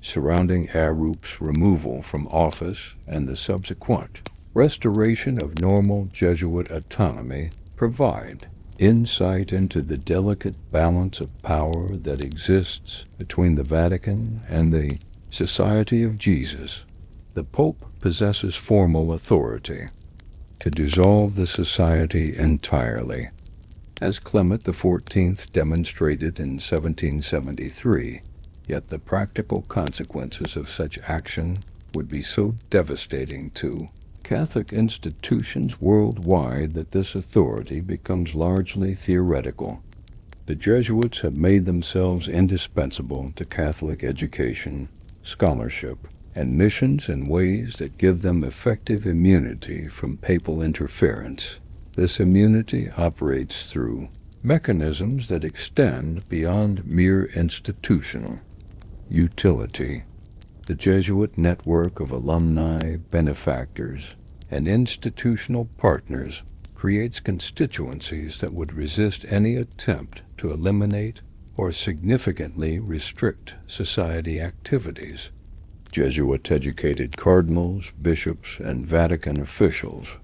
surrounding Arup's removal from office and the subsequent restoration of normal Jesuit autonomy provide insight into the delicate balance of power that exists between the Vatican and the Society of Jesus. The Pope possesses formal authority to dissolve the society entirely, as Clement XIV demonstrated in 1773, yet the practical consequences of such action would be so devastating to Catholic institutions worldwide that this authority becomes largely theoretical. The Jesuits have made themselves indispensable to Catholic education, scholarship, and missions in ways that give them effective immunity from papal interference. This immunity operates through mechanisms that extend beyond mere institutional utility. The Jesuit network of alumni, benefactors, and institutional partners creates constituencies that would resist any attempt to eliminate or significantly restrict society activities. Jesuit-educated cardinals, bishops, and Vatican officials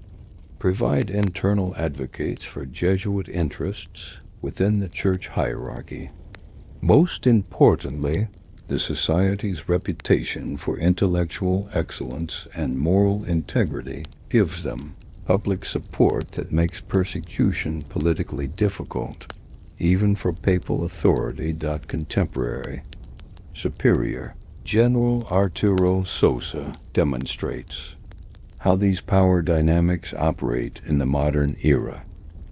provide internal advocates for Jesuit interests within the church hierarchy. Most importantly, the Society's reputation for intellectual excellence and moral integrity gives them public support that makes persecution politically difficult, even for papal authority. Contemporary Superior General Arturo Sosa demonstrates how these power dynamics operate in the modern era.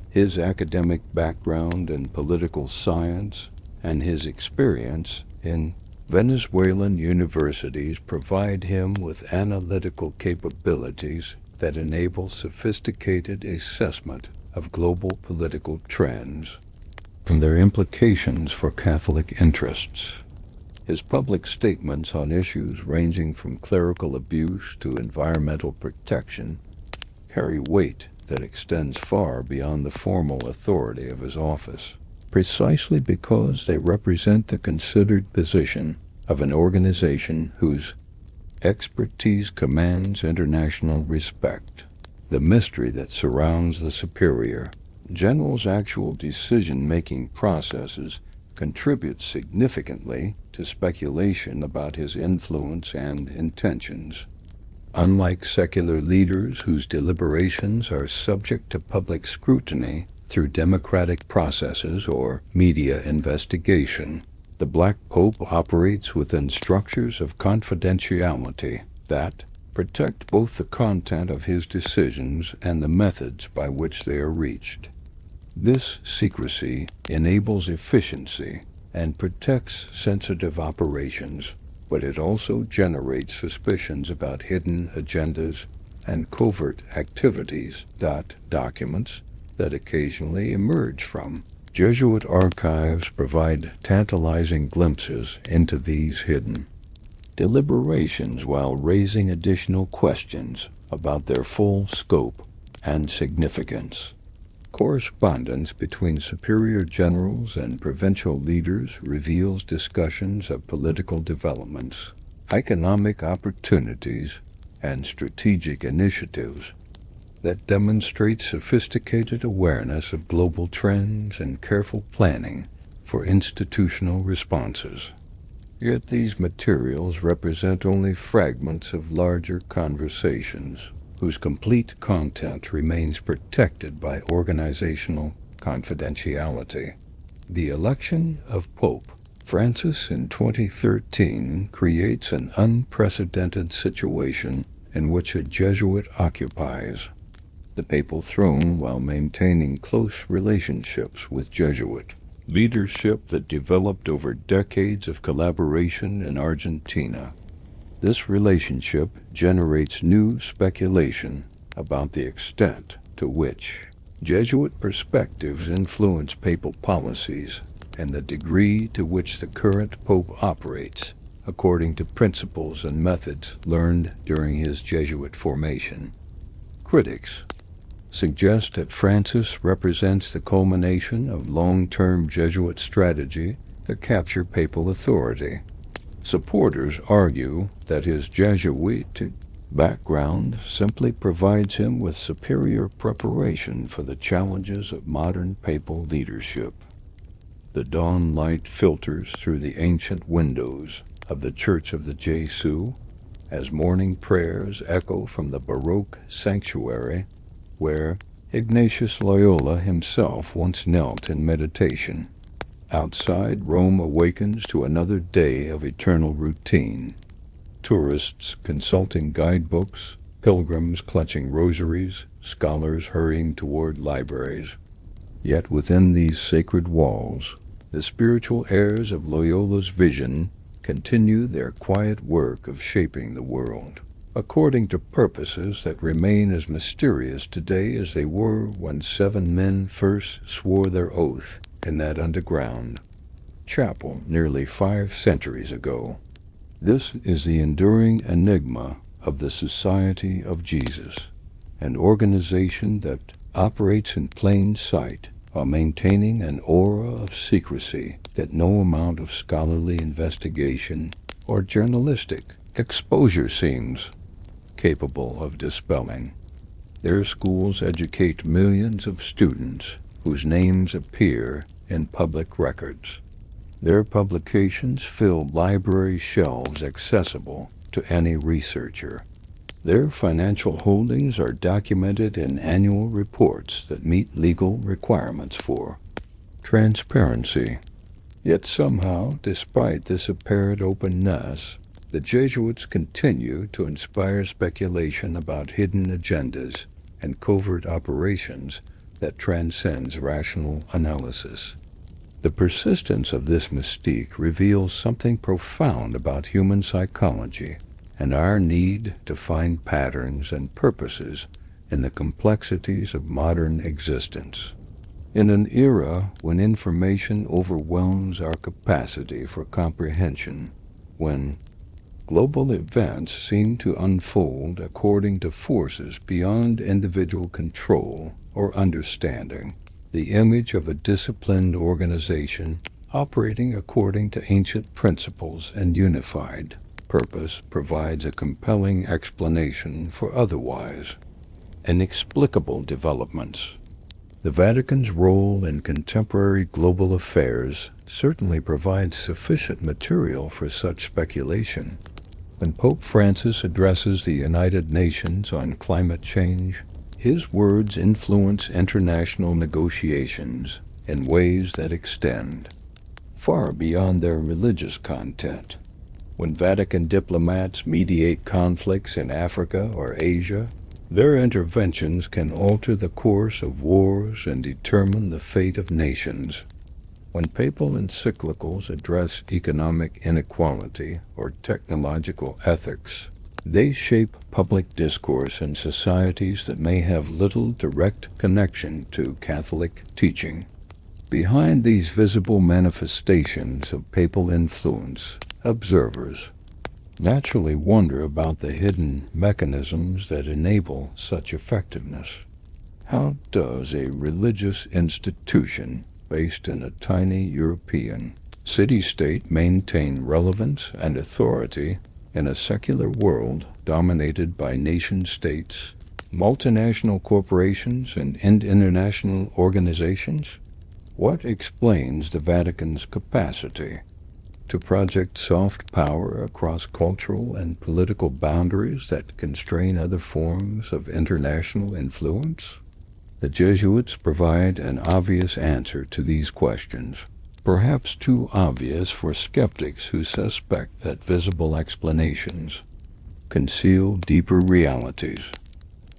His academic background in political science and his experience in Venezuelan universities provide him with analytical capabilities that enable sophisticated assessment of global political trends and their implications for Catholic interests. His public statements on issues ranging from clerical abuse to environmental protection carry weight that extends far beyond the formal authority of his office, precisely because they represent the considered position of an organization whose expertise commands international respect. The mystery that surrounds the superior general's actual decision-making processes contributes significantly to speculation about his influence and intentions. Unlike secular leaders whose deliberations are subject to public scrutiny through democratic processes or media investigation, the Black Pope operates within structures of confidentiality that protect both the content of his decisions and the methods by which they are reached. This secrecy enables efficiency and protects sensitive operations, but it also generates suspicions about hidden agendas and covert activities. Documents that occasionally emerge from Jesuit archives provide tantalizing glimpses into these hidden deliberations while raising additional questions about their full scope and significance. Correspondence between superior generals and provincial leaders reveals discussions of political developments, economic opportunities, and strategic initiatives that demonstrate sophisticated awareness of global trends and careful planning for institutional responses. Yet these materials represent only fragments of larger conversations, whose complete content remains protected by organizational confidentiality. The election of Pope Francis in 2013 creates an unprecedented situation in which a Jesuit occupies the papal throne while maintaining close relationships with Jesuit leadership that developed over decades of collaboration in Argentina. This relationship generates new speculation about the extent to which Jesuit perspectives influence papal policies and the degree to which the current pope operates according to principles and methods learned during his Jesuit formation. Critics suggest that Francis represents the culmination of long-term Jesuit strategy to capture papal authority. Supporters argue that his Jesuit background simply provides him with superior preparation for the challenges of modern papal leadership. The dawn light filters through the ancient windows of the Church of the Jesu as morning prayers echo from the Baroque sanctuary where Ignatius Loyola himself once knelt in meditation. Outside, Rome awakens to another day of eternal routine. Tourists consulting guidebooks, pilgrims clutching rosaries, scholars hurrying toward libraries. Yet within these sacred walls, the spiritual heirs of Loyola's vision continue their quiet work of shaping the world, according to purposes that remain as mysterious today as they were when 7 men first swore their oath in that underground chapel nearly 5 centuries ago. This is the enduring enigma of the Society of Jesus, an organization that operates in plain sight while maintaining an aura of secrecy that no amount of scholarly investigation or journalistic exposure seems capable of dispelling. Their schools educate millions of students whose names appear in public records. Their publications fill library shelves accessible to any researcher. Their financial holdings are documented in annual reports that meet legal requirements for transparency. Yet somehow, despite this apparent openness, The Jesuits continue to inspire speculation about hidden agendas and covert operations that transcends rational analysis. The persistence of this mystique reveals something profound about human psychology and our need to find patterns and purposes in the complexities of modern existence. In an era when information overwhelms our capacity for comprehension, when global events seem to unfold according to forces beyond individual control or understanding, the image of a disciplined organization operating according to ancient principles and unified purpose provides a compelling explanation for otherwise inexplicable developments. The Vatican's role in contemporary global affairs certainly provides sufficient material for such speculation. When Pope Francis addresses the United Nations on climate change, his words influence international negotiations in ways that extend far beyond their religious content. When Vatican diplomats mediate conflicts in Africa or Asia, their interventions can alter the course of wars and determine the fate of nations. When papal encyclicals address economic inequality or technological ethics, they shape public discourse in societies that may have little direct connection to Catholic teaching. Behind these visible manifestations of papal influence, observers naturally wonder about the hidden mechanisms that enable such effectiveness. How does a religious institution based in a tiny European city-state maintain relevance and authority in a secular world dominated by nation-states, multinational corporations, and international organizations? What explains the Vatican's capacity to project soft power across cultural and political boundaries that constrain other forms of international influence? The Jesuits provide an obvious answer to these questions, perhaps too obvious for skeptics who suspect that visible explanations conceal deeper realities.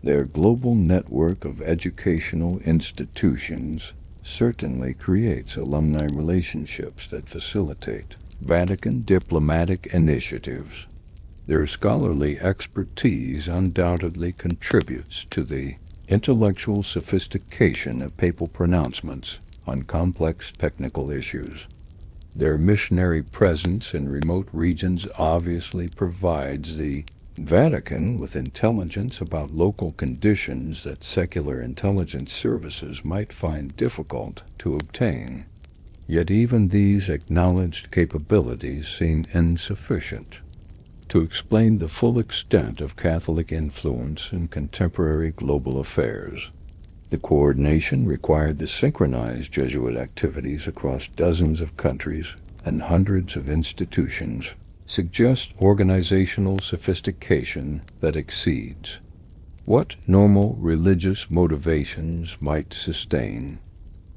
Their global network of educational institutions certainly creates alumni relationships that facilitate Vatican diplomatic initiatives. Their scholarly expertise undoubtedly contributes to the intellectual sophistication of papal pronouncements on complex technical issues. Their missionary presence in remote regions obviously provides the Vatican with intelligence about local conditions that secular intelligence services might find difficult to obtain. Yet even these acknowledged capabilities seem insufficient to explain the full extent of Catholic influence in contemporary global affairs. The coordination required to synchronize Jesuit activities across dozens of countries and hundreds of institutions suggests organizational sophistication that exceeds what normal religious motivations might sustain.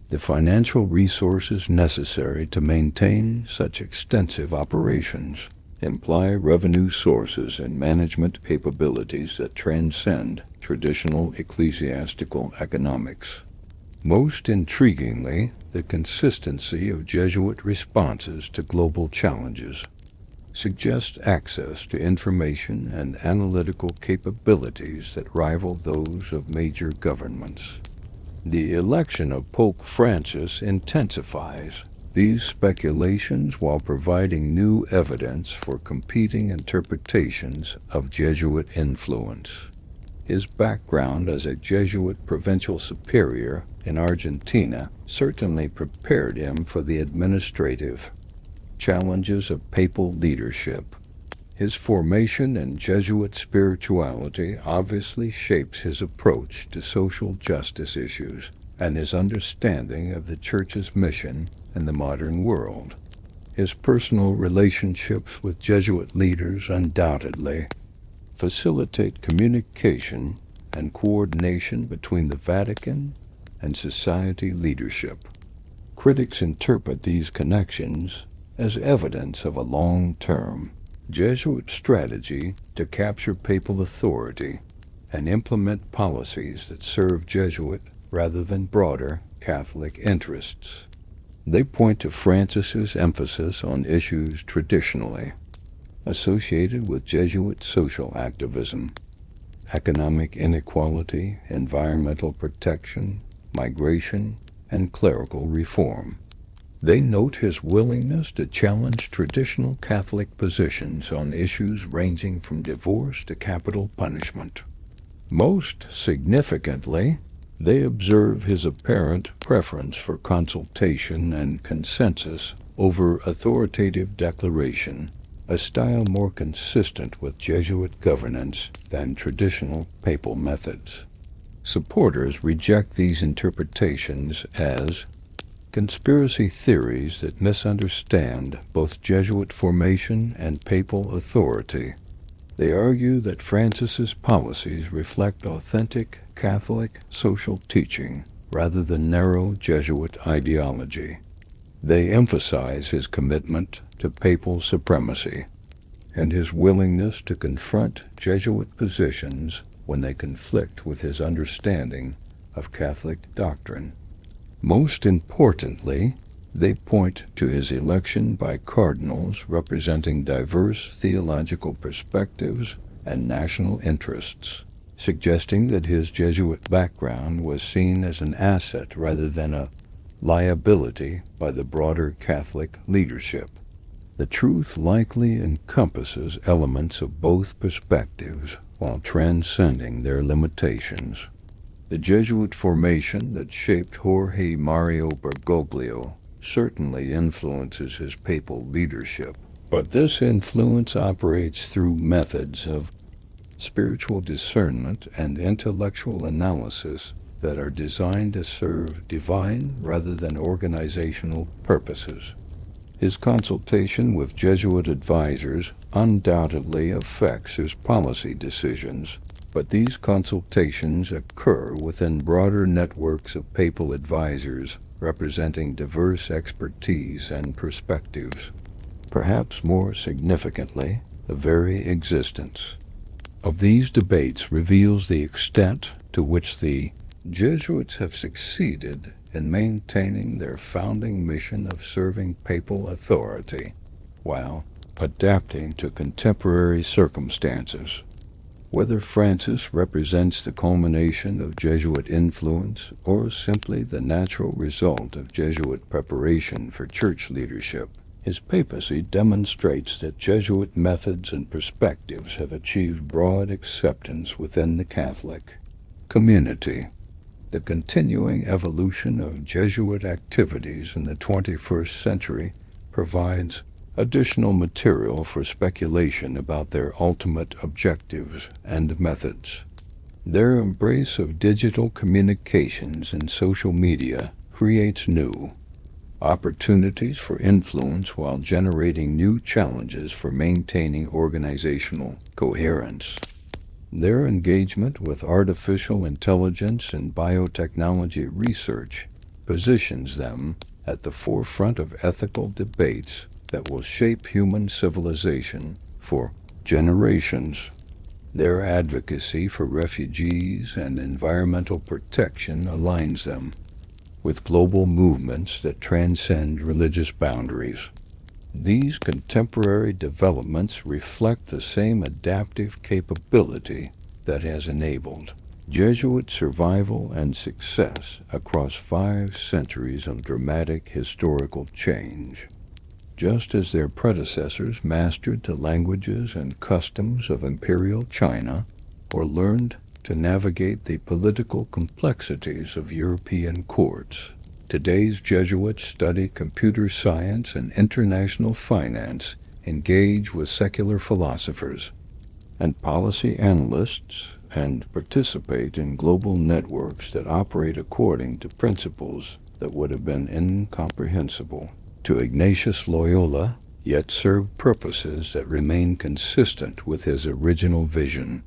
The financial resources necessary to maintain such extensive operations imply revenue sources and management capabilities that transcend traditional ecclesiastical economics. Most intriguingly, the consistency of Jesuit responses to global challenges suggests access to information and analytical capabilities that rival those of major governments. The election of Pope Francis intensifies these speculations while providing new evidence for competing interpretations of Jesuit influence. His background as a Jesuit provincial superior in Argentina certainly prepared him for the administrative challenges of papal leadership. His formation in Jesuit spirituality obviously shapes his approach to social justice issues and his understanding of the Church's mission in the modern world. His personal relationships with Jesuit leaders undoubtedly facilitate communication and coordination between the Vatican and society leadership. Critics interpret these connections as evidence of a long-term Jesuit strategy to capture papal authority and implement policies that serve Jesuit rather than broader Catholic interests. They point to Francis's emphasis on issues traditionally associated with Jesuit social activism: economic inequality, environmental protection, migration, and clerical reform. They note his willingness to challenge traditional Catholic positions on issues ranging from divorce to capital punishment. Most significantly, they observe his apparent preference for consultation and consensus over authoritative declaration, a style more consistent with Jesuit governance than traditional papal methods. Supporters reject these interpretations as conspiracy theories that misunderstand both Jesuit formation and papal authority. They argue that Francis's policies reflect authentic Catholic social teaching rather than narrow Jesuit ideology. They emphasize his commitment to papal supremacy and his willingness to confront Jesuit positions when they conflict with his understanding of Catholic doctrine. Most importantly, they point to his election by cardinals representing diverse theological perspectives and national interests, suggesting that his Jesuit background was seen as an asset rather than a liability by the broader Catholic leadership. The truth likely encompasses elements of both perspectives while transcending their limitations. The Jesuit formation that shaped Jorge Mario Bergoglio certainly influences his papal leadership, but this influence operates through methods of spiritual discernment and intellectual analysis that are designed to serve divine rather than organizational purposes. His consultation with Jesuit advisors undoubtedly affects his policy decisions, but these consultations occur within broader networks of papal advisors representing diverse expertise and perspectives. Perhaps more significantly, the very existence of these debates reveals the extent to which the Jesuits have succeeded in maintaining their founding mission of serving papal authority while adapting to contemporary circumstances. Whether Francis represents the culmination of Jesuit influence or simply the natural result of Jesuit preparation for church leadership, his papacy demonstrates that Jesuit methods and perspectives have achieved broad acceptance within the Catholic community. The continuing evolution of Jesuit activities in the 21st century provides additional material for speculation about their ultimate objectives and methods. Their embrace of digital communications and social media creates new opportunities for influence while generating new challenges for maintaining organizational coherence. Their engagement with artificial intelligence and biotechnology research positions them at the forefront of ethical debates that will shape human civilization for generations. Their advocacy for refugees and environmental protection aligns them with global movements that transcend religious boundaries. These contemporary developments reflect the same adaptive capability that has enabled Jesuit survival and success across 5 centuries of dramatic historical change. Just as their predecessors mastered the languages and customs of imperial China or learned to navigate the political complexities of European courts, today's Jesuits study computer science and international finance, engage with secular philosophers and policy analysts, and participate in global networks that operate according to principles that would have been incomprehensible to Ignatius Loyola, yet serve purposes that remain consistent with his original vision.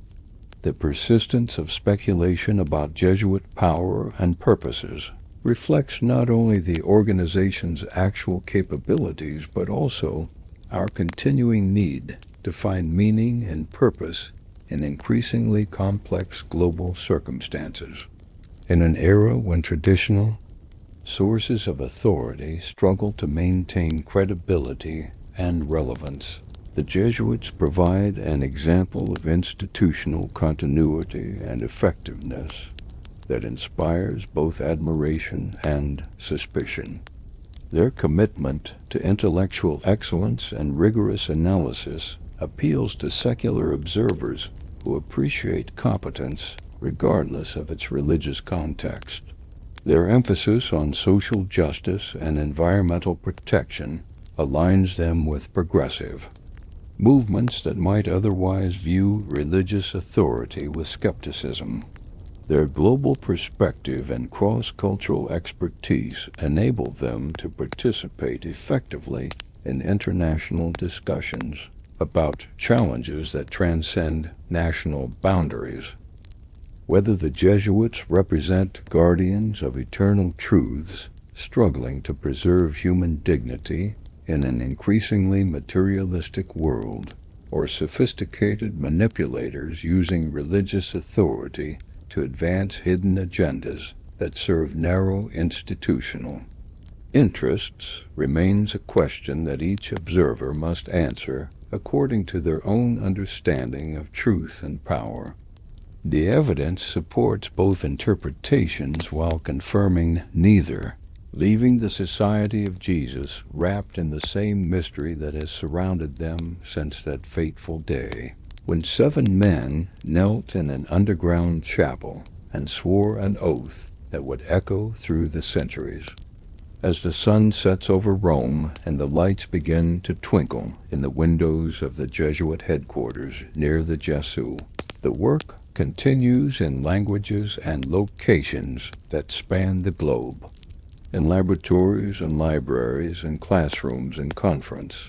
The persistence of speculation about Jesuit power and purposes reflects not only the organization's actual capabilities but also our continuing need to find meaning and purpose in increasingly complex global circumstances. In an era when traditional sources of authority struggle to maintain credibility and relevance, the Jesuits provide an example of institutional continuity and effectiveness that inspires both admiration and suspicion. Their commitment to intellectual excellence and rigorous analysis appeals to secular observers who appreciate competence regardless of its religious context. Their emphasis on social justice and environmental protection aligns them with progressive movements that might otherwise view religious authority with skepticism. Their global perspective and cross-cultural expertise enable them to participate effectively in international discussions about challenges that transcend national boundaries. Whether the Jesuits represent guardians of eternal truths struggling to preserve human dignity in an increasingly materialistic world, or sophisticated manipulators using religious authority to advance hidden agendas that serve narrow institutional interests, remains a question that each observer must answer according to their own understanding of truth and power. The evidence supports both interpretations while confirming neither, leaving the Society of Jesus wrapped in the same mystery that has surrounded them since that fateful day, when 7 men knelt in an underground chapel and swore an oath that would echo through the centuries. As the sun sets over Rome and the lights begin to twinkle in the windows of the Jesuit headquarters near the Gesù, the work continues in languages and locations that span the globe. In laboratories and libraries and classrooms and conference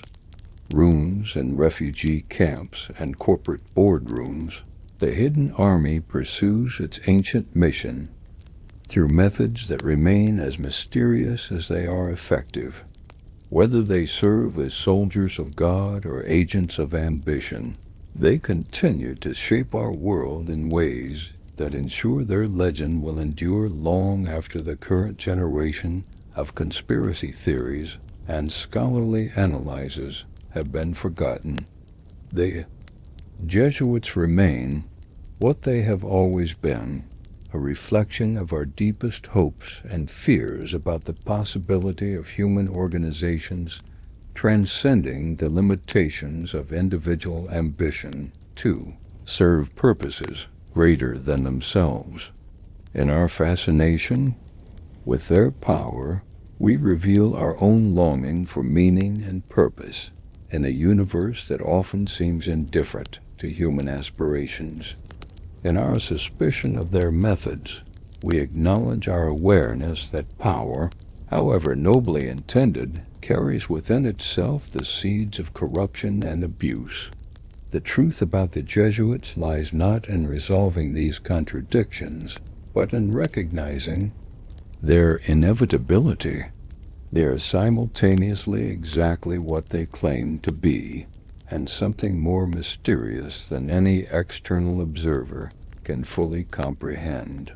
rooms and refugee camps and corporate boardrooms, the hidden army pursues its ancient mission through methods that remain as mysterious as they are effective. Whether they serve as soldiers of God or agents of ambition, they continue to shape our world in ways that ensure their legend will endure long after the current generation of conspiracy theories and scholarly analyses have been forgotten. The Jesuits remain what they have always been, a reflection of our deepest hopes and fears about the possibility of human organizations transcending the limitations of individual ambition to serve purposes greater than themselves. In our fascination with their power, we reveal our own longing for meaning and purpose in a universe that often seems indifferent to human aspirations. In our suspicion of their methods, we acknowledge our awareness that power, however nobly intended, carries within itself the seeds of corruption and abuse. The truth about the Jesuits lies not in resolving these contradictions, but in recognizing their inevitability. They are simultaneously exactly what they claim to be, and something more mysterious than any external observer can fully comprehend.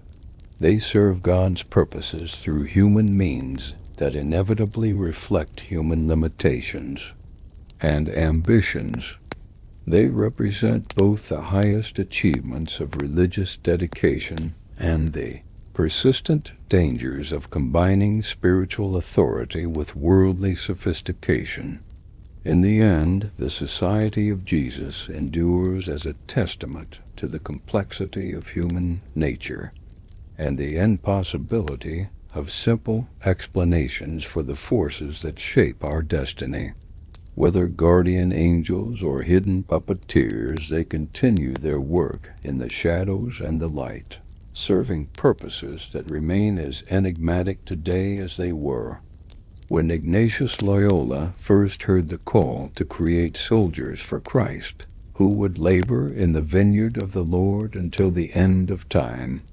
They serve God's purposes through human means that inevitably reflect human limitations and ambitions. They represent both the highest achievements of religious dedication and the persistent dangers of combining spiritual authority with worldly sophistication. In the end, the Society of Jesus endures as a testament to the complexity of human nature and the impossibility of simple explanations for the forces that shape our destiny. Whether guardian angels or hidden puppeteers, they continue their work in the shadows and the light, serving purposes that remain as enigmatic today as they were. When Ignatius Loyola first heard the call to create soldiers for Christ, who would labor in the vineyard of the Lord until the end of time,